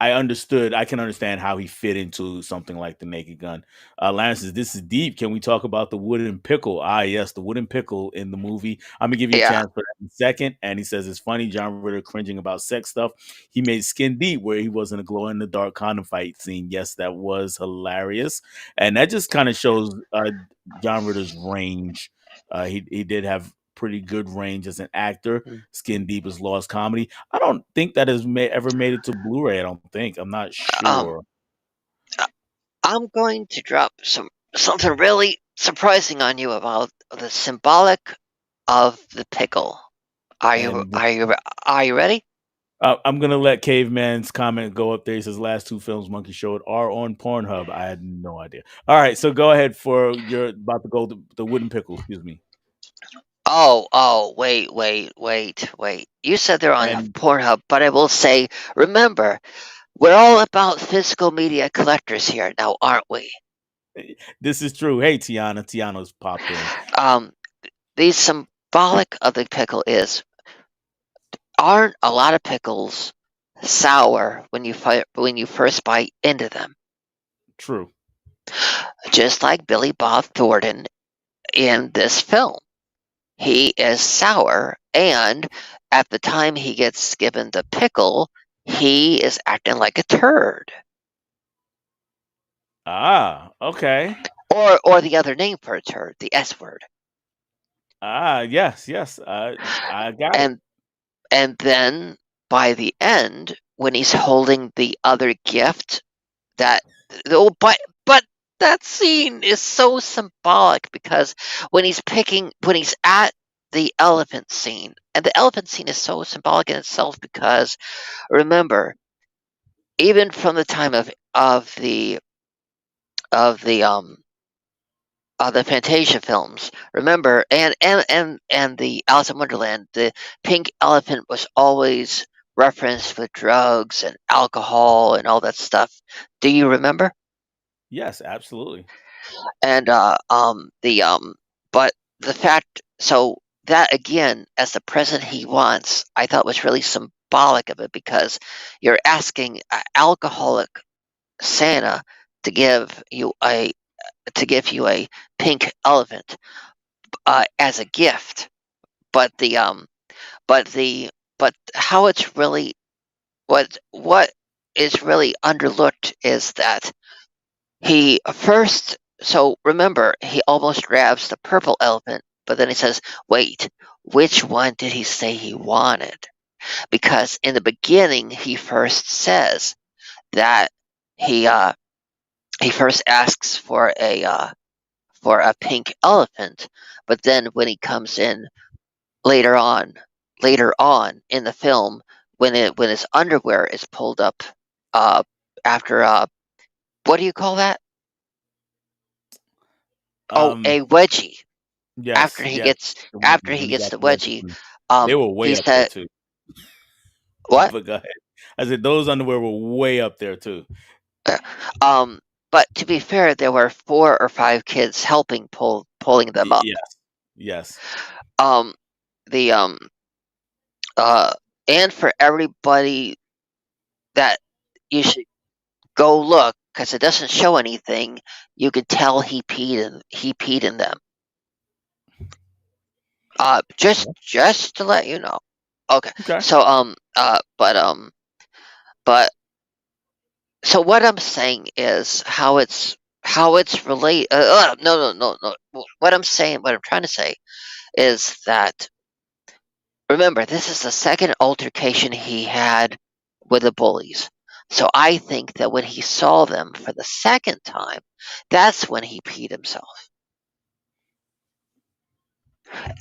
understand how he fit into something like the Naked Gun. Lance says, this is deep. Can we talk about the wooden pickle? Ah, yes, the wooden pickle in the movie. I'm going to give you a Yeah. chance for that in a second. And he says, it's funny, John Ritter cringing about sex stuff. He made Skin Deep where he was in a glow-in-the-dark condom fight scene. Yes, that was hilarious. And that just kind of shows John Ritter's range. He did have pretty good range as an actor. Skin Deep is lost comedy. I don't think that has ever made it to Blu-ray. I don't think. I'm not sure. I'm going to drop something really surprising on you about the symbolic of the pickle. Are you ready? I'm gonna let Caveman's comment go up there. He says last two films Monkey showed are on Pornhub. I had no idea. All right, so go ahead for you're about to go the wooden pickle. Excuse me. Oh, wait. You said they're on And Pornhub, but I will say, remember, we're all about physical media collectors here now, aren't we? this is true. Hey, Tiana's popped in. The symbolic of the pickle is, aren't a lot of pickles sour when you first bite into them. True. Just like Billy Bob Thornton in this film. He is sour, and at the time he gets given the pickle, he is acting like a turd. Ah, okay. Or the other name for a turd, the S word. Ah, yes, yes. I got it. And then by the end, when he's holding the other gift, that oh, but that scene is so symbolic because when he's at the elephant scene, and the elephant scene is so symbolic in itself because remember, even from the time of the of the Fantasia films, remember, and the Alice in Wonderland, the pink elephant was always referenced with drugs and alcohol and all that stuff. Do you remember? Yes, absolutely. And but the fact, so that again, as the present he wants, I thought was really symbolic of it because you're asking an alcoholic Santa to give you a pink elephant as a gift, but but the but how it's really what is really underlooked is that he first, so remember, he almost grabs the purple elephant, but then he says, wait, which one did he say he wanted? Because in the beginning, he first says that he first asks for a pink elephant, but then when he comes in later on in the film, when his underwear is pulled up after what do you call that? Oh, Um, a wedgie. yes, yes. After he When he gets got the the wedgie, wedgie, they were he way up there said too. what? But go ahead. I said those underwear were way up there too. Um, but to be fair, there were 4 or 5 kids helping pulling them up. Yes, yes. Um, the and for everybody that you should go look because it doesn't show anything. You could tell he peed in them. Just to let you know. Okay. Okay. So but so what I'm saying is how it's relate. No. What I'm trying to say is that remember this is the second altercation he had with the bullies. So I think that when he saw them for the second time, that's when he peed himself.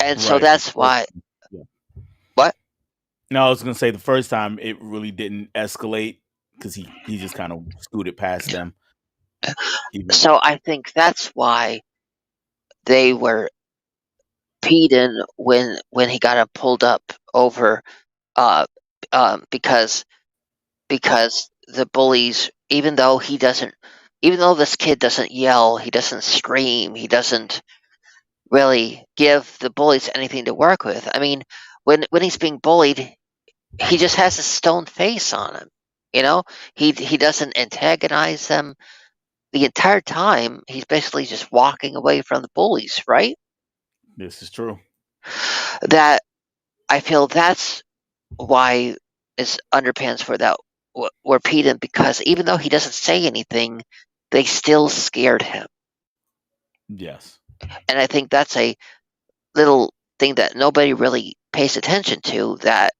And so Right. that's why Yeah. what? No, I was gonna say the first time it really didn't escalate because he just kind of scooted past them. Even So I think that's why they were peed in when he got him pulled up over uh because the bullies, even though this kid doesn't yell, he doesn't scream, he doesn't really give the bullies anything to work with. I mean, when he's being bullied, he just has a stone face on him. You know, he doesn't antagonize them the entire time. He's basically just walking away from the bullies, right? this is true. That I feel that's why his underpants were peed in because even though he doesn't say anything, they still scared him. Yes. And I think that's a little thing that nobody really pays attention to, that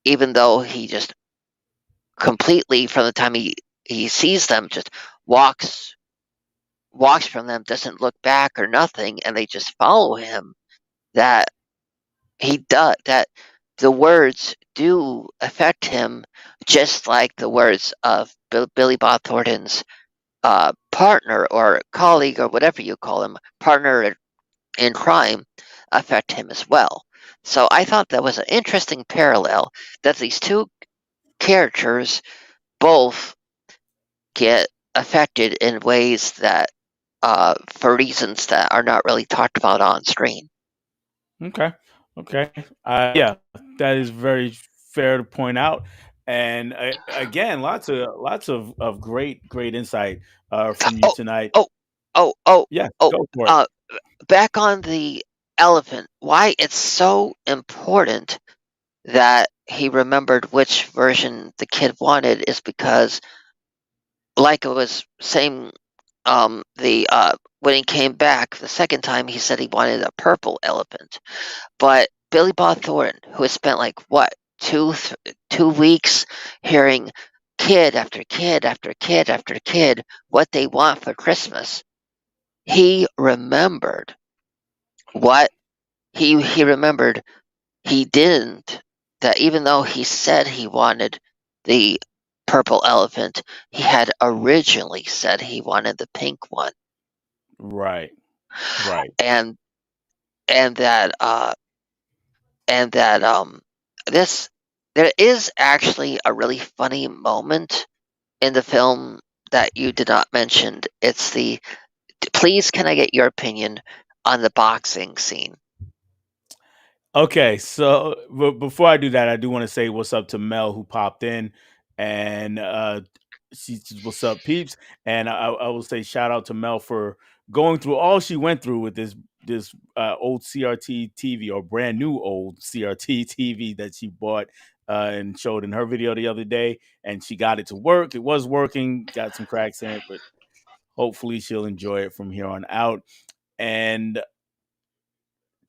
even though he just completely from the time he sees them just walks from them, doesn't look back or nothing, and they just follow him, that the words do affect him, just like the words of Billy Bob Thornton's partner or colleague or whatever you call him, partner in crime, affect him as well. So I thought that was an interesting parallel, that these two characters both get affected in ways that, for reasons that are not really talked about on screen. Okay. Okay. Yeah, that is very fair to point out. And again, lots of great insight from you Oh, tonight. oh, oh, oh, Yeah, oh. go for it. Uh, back on the elephant. Why it's so important that he remembered which version the kid wanted is because, like I was saying, when he came back the second time, he said he wanted a purple elephant. But Billy Bob Thornton, who has spent like what 2 weeks hearing kid after kid after kid after kid what they want for Christmas, he remembered what he remembered he didn't. That even though he said he wanted the purple elephant, he had originally said he wanted the pink one, Right, right. and and that and that this there is actually a really funny moment in the film that you did not mention. It's the please can I get your opinion on the boxing scene? Okay, so before I do that, I do want to say what's up to Mel who popped in, and she says, "What's up, peeps?" And I will say shout out to Mel for going through all she went through with this old CRT TV, or brand new old CRT TV that she bought and showed in her video the other day, and she got it to work. It was working, got some cracks in it, but hopefully she'll enjoy it from here on out. And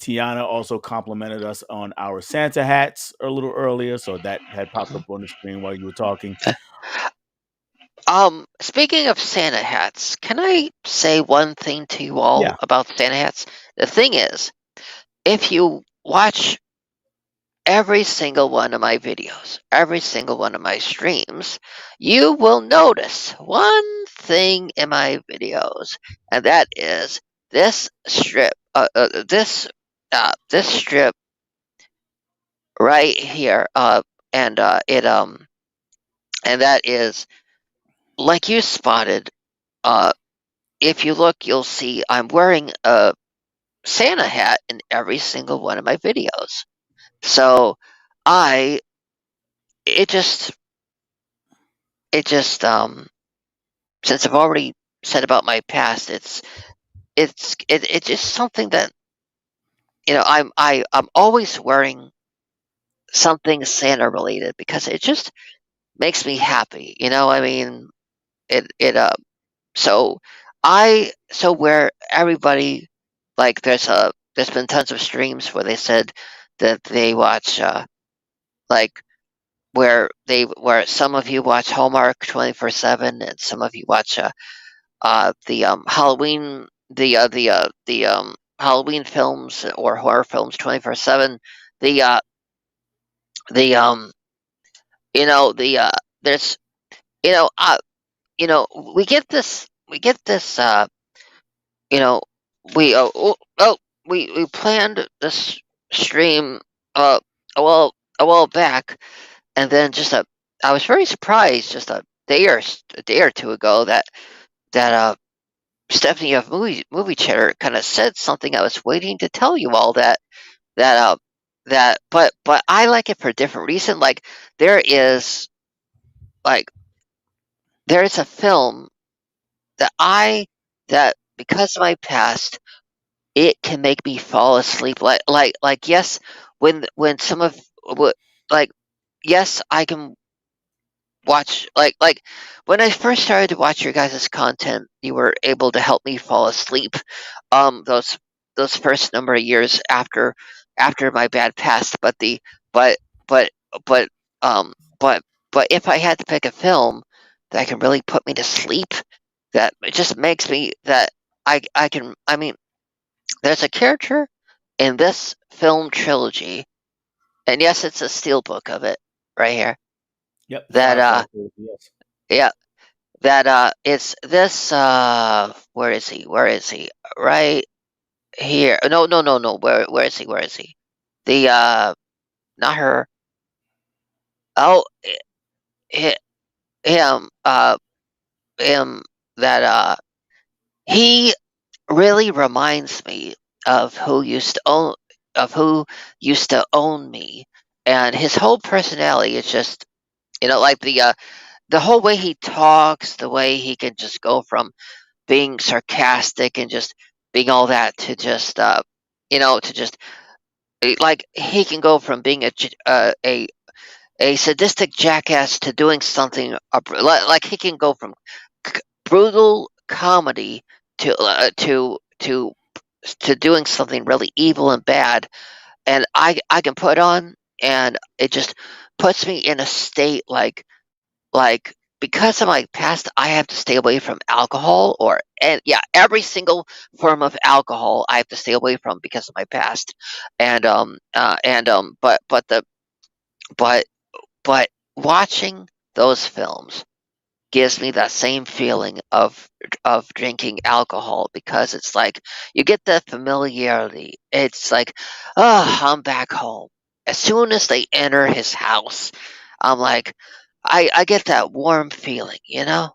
Tiana also complimented us on our Santa hats a little earlier, so that had popped up on the screen while you were talking. Speaking of Santa hats, can I say one thing to you all Yeah. about Santa hats? The thing is, if you watch every single one of my videos, every single one of my streams, you will notice one thing in my videos, and that is this strip, this strip right here, and that is like you spotted. If you look, you'll see I'm wearing a Santa hat in every single one of my videos. So I it just it just since I've already said about my past, it's just something that I'm always wearing something Santa related because it just makes me happy. I mean, it so where everybody like there's been tons of streams where they said that they watch like where some of you watch Hallmark 24/7 and some of you watch the Halloween Halloween films or horror films 24/7. The the you know the there's you know you know we get this you know we we planned this stream a while back, and then I was very surprised just a day or two ago that Stephanie of Movie Chatter kind of said something. I was waiting to tell you all that but I like it for a different reason. Like there is like there is a film that that because of my past, it can make me fall asleep. Like yes, when some of what like yes, I can watch like when I first started to watch your guys' content, you were able to help me fall asleep. Those first number of years after my bad past, but but but um but but if I had to pick a film that can really put me to sleep, that it just makes me that I can I mean there's a character in this film trilogy, and yes, it's a steelbook of it right here. Yep. That Sci-fi too, yes. yeah, that it's this where is he? Where is he? Right here. No. Where is he? Where is he? The not her. Oh, hi- him. Him. That he really reminds me of who used to own me, and his whole personality is just like the whole way he talks, the way he can just go from being sarcastic and just being all that to just to just like he can go from being a sadistic jackass to doing something like he can go from brutal comedy to doing something really evil and bad, and I can put on, and it just puts me in a state like because of my past, I have to stay away from alcohol and yeah, every single form of alcohol I have to stay away from because of my past, but but watching those films gives me that same feeling of drinking alcohol because it's like you get that familiarity. It's like, oh, I'm back home. As soon as they enter his house, I'm like, I get that warm feeling, you know.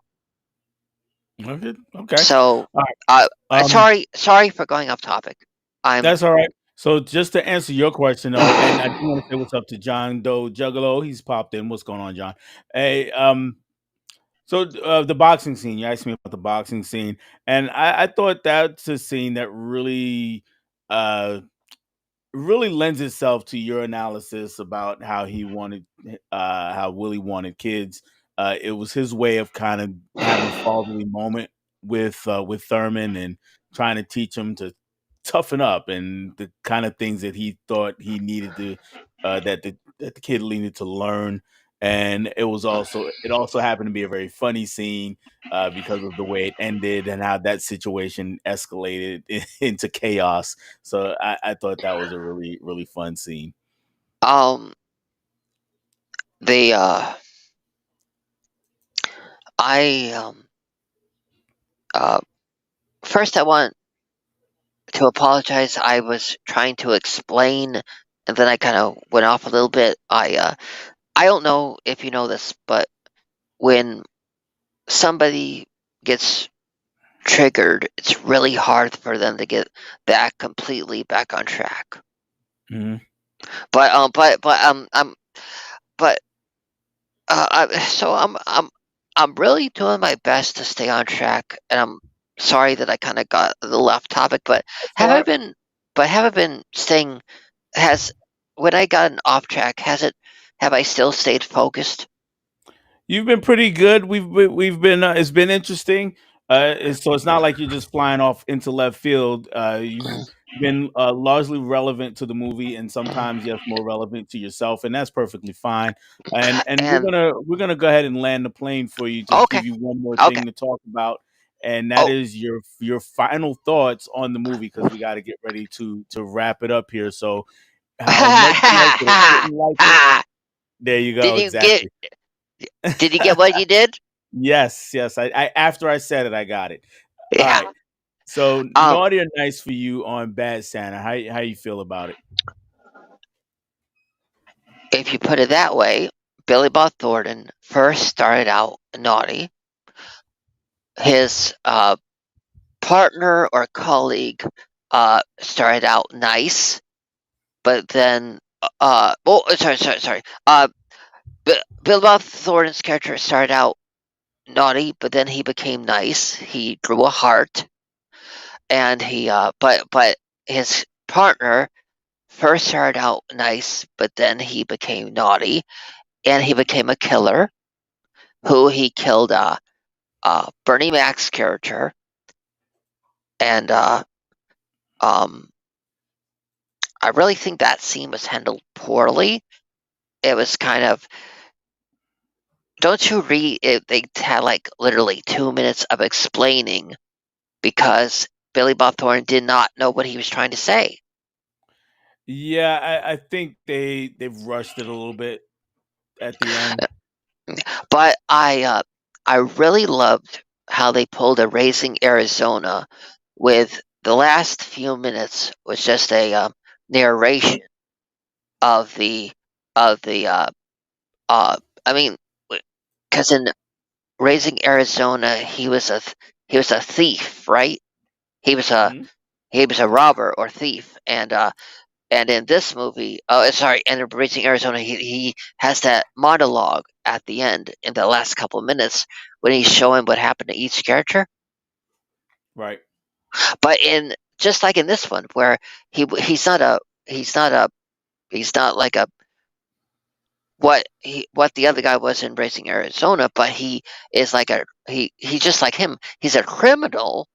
Okay. Okay. So, All right. sorry for going off topic. I'm That's all right. So just to answer your question though, and I do want to say what's up to John Doe Juggalo. He's popped in. What's going on, John? Hey, so the boxing scene. You asked me about the boxing scene, and I thought that's a scene that uh really lends itself to your analysis about how he wanted how Willie wanted kids. It was his way of kind of having a fatherly moment with Thurman and trying to teach him to toughen up and the kind of things that he thought he needed to that the kid needed to learn. And it also happened to be a very funny scene because of the way it ended and how that situation escalated into chaos. So I thought that was a really, really fun scene. um the I uh first I want to apologize. I was trying to explain, and then I kind of went off a little bit. I don't know if you know this, but when somebody gets triggered, it's really hard for them to get back completely back on track. Mhm. I'm but so I'm really doing my best to stay on track, and I'm sorry that I kind of got a little off topic, but That's all have I right. been have I been staying has when I gotten off track, have I still stayed focused? You've been pretty good. We've been it's been interesting. So it's not like you're just flying off into left field. You've been largely relevant to the movie, and sometimes yes, more relevant to yourself, and that's perfectly fine. And And we're gonna go ahead and land the plane for you. Just okay, give you one more okay. thing to talk about, and that Oh, is your final thoughts on the movie because we got to get ready to wrap it up here. So how much you liked it, didn't like it? There you did go. you get Exactly. did you get what you did? Yes, yes. I after I said it, I got it. All Yeah. right. So Um, naughty or nice for you on Bad Santa. How you feel about it? if you put it that way, Billy Bob Thornton first started out naughty. His partner or colleague started out nice, but then sorry. Billy Bob Thornton's character started out naughty, but then he became nice. He grew a heart, and but his partner first started out nice, but then he became naughty, and he became a killer who he killed Bernie Mac's character, and um, I really think that scene was handled poorly. It was kind of don't you read it? They had like literally 2 minutes of explaining because Billy Bob Thornton did not know what he was trying to say. Yeah, I think they've rushed it a little bit at the end. But I really loved how they pulled a Raising Arizona with the last few minutes was just a narration of the uh I mean because in Raising Arizona he was a thief, right? He was a Mhm. he was a robber or thief, and in this movie, oh sorry, in Raising Arizona he has that monologue at the end in the last couple of minutes when he's showing what happened to each character. Right. But in just like in this one, where he's not like a what the other guy was in Racing Arizona, but he is like he's just like him. He's a criminal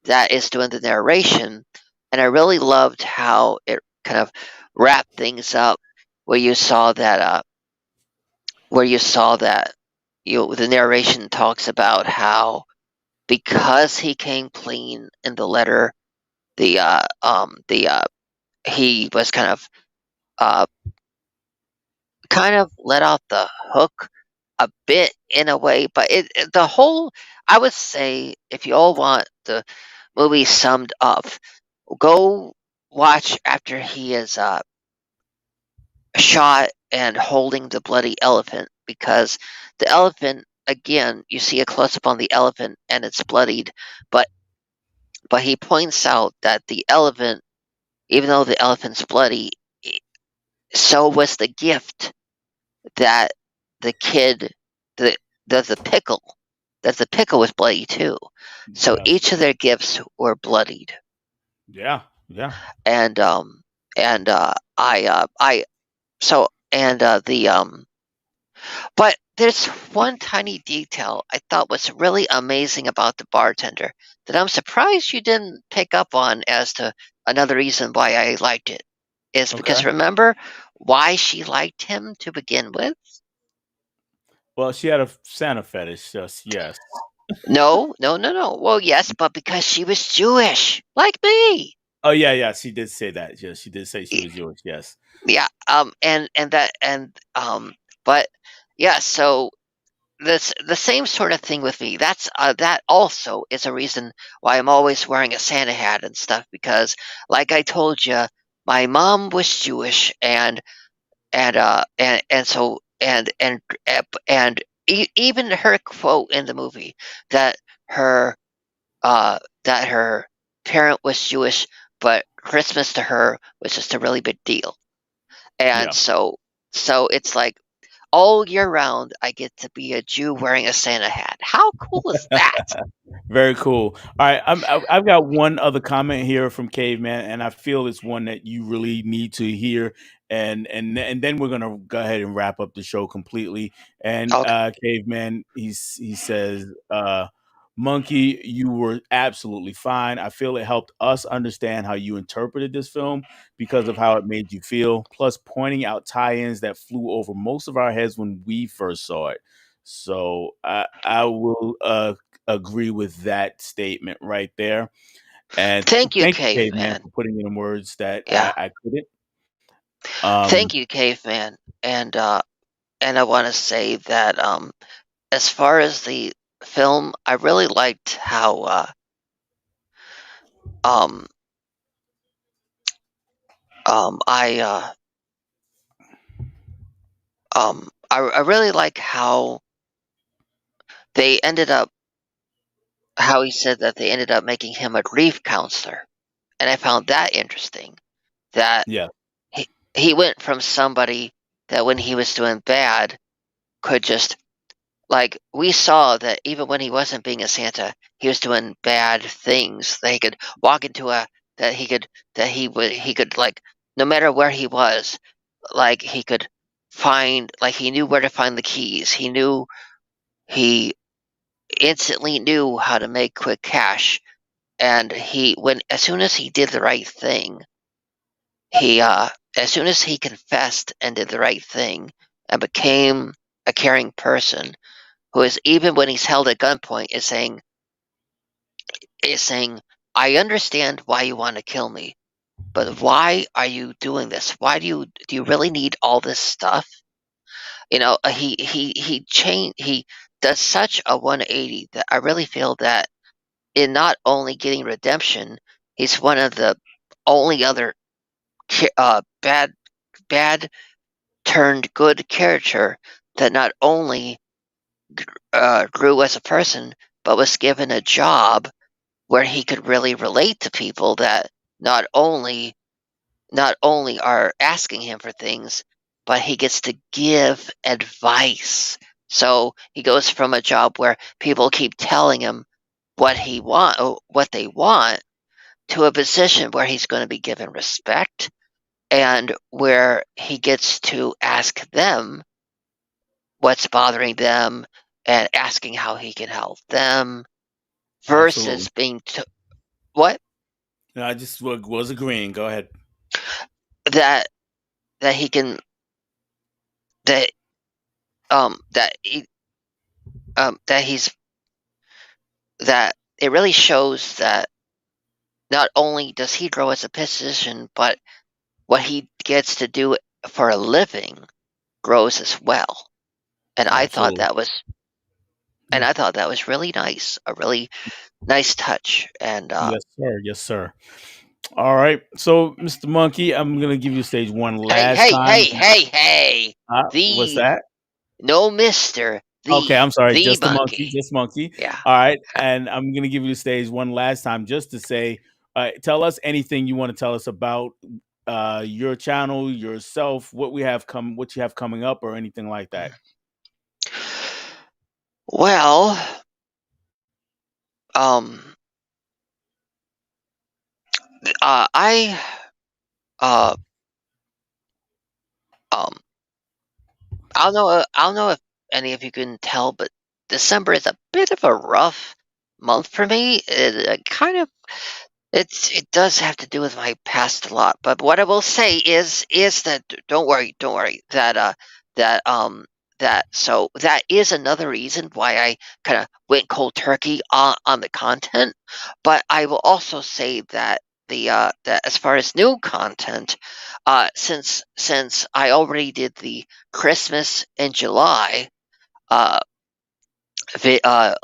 that is doing the narration, and I really loved how it kind of wrapped things up where you saw that the narration talks about how because he came clean in the letter, he was kind of let off the hook a bit in a way, but the whole, I would say, if you all want the movie summed up, go watch after he is shot and holding the bloody elephant, because the elephant, again, you see a close up on the elephant and it's bloodied, but he points out that the elephant, even though the elephant's bloody, so was the gift that the kid, the pickle, that the pickle was bloody too. So Yes. each of their gifts were bloodied. Yeah. Yeah. And but there's one tiny detail I thought was really amazing about the bartender that I'm surprised you didn't pick up on as to another reason why I liked it. Is because Okay. remember why she liked him to begin with? Well, she had a Santa fetish. Yes. No, no, no, no. Well, yes, but because she was Jewish, like me. Oh yeah, yeah. She did say that. Yes, she did say she was Jewish. Yes. Yeah. But yeah. So the same sort of thing with me. That also is a reason why I'm always wearing a Santa hat and stuff, because, like I told you, my mom was Jewish, and even her quote in the movie that her that her parent was Jewish, but Christmas to her was just a really big deal. And Yeah. so it's like all year round, I get to be a Jew wearing a Santa hat. How cool is that? Very cool. All right, I've got one other comment here from Caveman, and I feel it's one that you really need to hear, and then we're gonna go ahead and wrap up the show completely. And Okay. Caveman, he says, "Monkey, you were absolutely fine. I feel it helped us understand how you interpreted this film because of how it made you feel. Plus, pointing out tie-ins that flew over most of our heads when we first saw it." So I will agree with that statement right there. And Thank you, thank you, Caveman, Caveman. for putting it in words that Yeah. I couldn't. Thank Um, you, Caveman. And I want to say that as far as the film, I really liked how um I I really like how they ended up how he said that they ended up making him a grief counselor, and I found that interesting. That yeah, he he went from somebody that when he was doing bad could just, like, we saw that even when he wasn't being a Santa, he was doing bad things. That he could walk into a that he could, like, no matter where he was, like, he knew where to find the keys. He instantly knew how to make quick cash, and as soon as he did the right thing, as soon as he confessed and did the right thing and became a caring person, who is, even when he's held at gunpoint, is saying, I understand why you want to kill me, but why are you doing this? Why do you really need all this stuff? He does such a 180 that I really feel that in not only getting redemption, he's one of the only other bad turned good character that not only grew as a person, but was given a job where he could really relate to people that not only are asking him for things, but he gets to give advice So he goes from a job where people keep telling him what they want, to a position where he's going to be given respect and where he gets to ask them what's bothering them and asking how he can help them Absolutely. versus what No, I just was agreeing. Go ahead. that that he can that that he that he's that it really shows that not only does he grow as a physician, but what he gets to do for a living grows as well. And I thought Absolutely. that was Yeah. really nice, a really nice touch. And Yes, sir. Yes, sir. All right. So, Mr. Monkey, I'm gonna give you stage one hey, last hey, time. hey, hey, hey, What's the that? no Mister, Okay, I'm sorry. the Just a monkey. monkey. Just monkey. Yeah. All right. And I'm gonna give you the stage one last time just to say, tell us anything you want to tell us about your channel, yourself, what you have coming up, or anything like that. Well, I uh um I don't know if any of you can tell, but December is a bit of a rough month for me. It does have to do with my past a lot, but what I will say is that don't worry that that is another reason why I kind of went cold turkey on the content. But I will also say that that as far as new content, since I already did the Christmas in July uh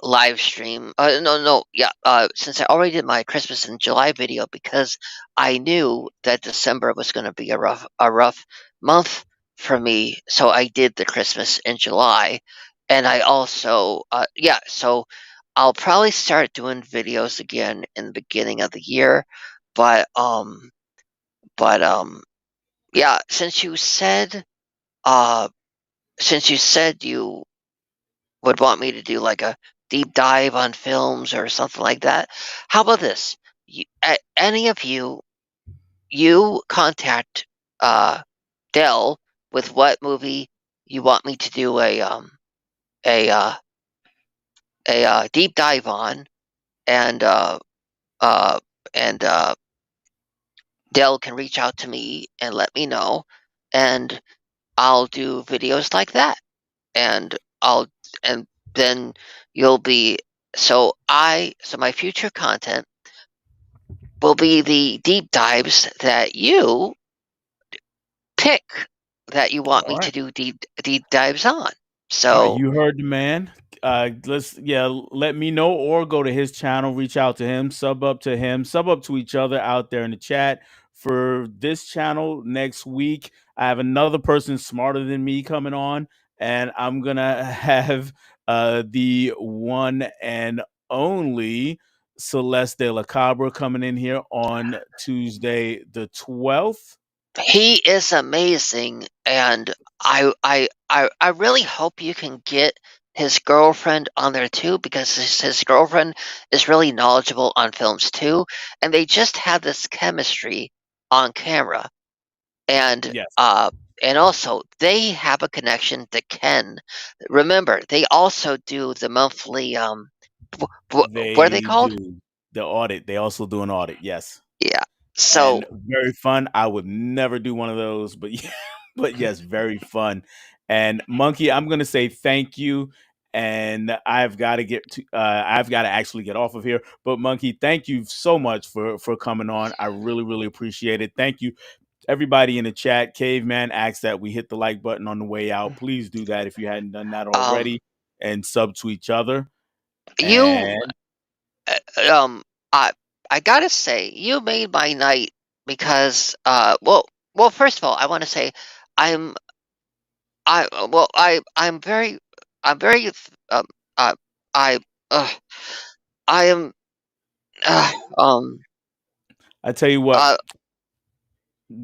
live stream. Since I already did my Christmas in July video, because I knew that December was going to be a rough month for me, so I did the Christmas in July, and I also so I'll probably start doing videos again in the beginning of the year, but but yeah, uh since you said you would want me to do like a deep dive on films or something like that, how about this? Any of you contact Dell with what movie you want me to do a uh, a deep dive on, and uh, and Dell can reach out to me and let me know, and I'll do videos like that, and I'll and then you'll be so my future content will be the deep dives that you pick that you want All me right. to do deep dives on. All right, So you heard the man. Let me know or go to his channel, reach out to him, sub up to each other out there in the chat. For this channel next week, I have another person smarter than me coming on, and I'm gonna have the one and only Celeste de la Cabra coming in here on Tuesday the 12th. he is amazing, and I really hope you can get his girlfriend on there too, because his girlfriend is really knowledgeable on films too, and they just have this chemistry on camera. And Yes, uh and also they have a connection to Ken. Remember, they also do the monthly what are they they called? do the audit. They also do an audit. Yes. Yeah. And So very fun. I would never do one of those, but yeah, but yes, very fun. And Monkey, I'm gonna say thank you. And I've got to actually get off of here. But Monkey, thank you so much for coming on. I really, really appreciate it. Thank you. Everybody in the chat, Caveman asked that we hit the like button on the way out. Please do that if you hadn't done that um already, and sub to each other. you And um I I gotta say you made my night, because first of all, I want to say I'm I'm very um uh, I uh, I am uh, um I tell you what, uh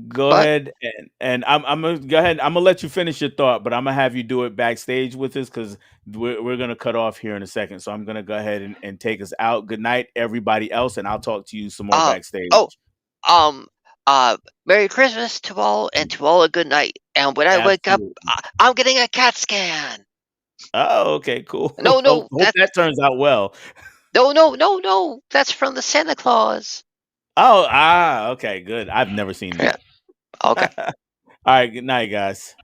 Go But ahead and I'm gonna go ahead. I'm gonna let you finish your thought, but I'm gonna have you do it backstage with us because we're gonna cut off here in a second. So I'm gonna go ahead and take us out. Good night, everybody else, and I'll talk to you some more uh backstage. oh um Merry Christmas to all, and to all a good night. And when I wake up, Absolutely. I'm getting a CAT scan. Oh, okay, cool. No, Hope no, hope that turns out well. no. That's from the Santa Claus. Oh, okay, good. I've never seen Yeah. that. Okay. All right, good night, guys.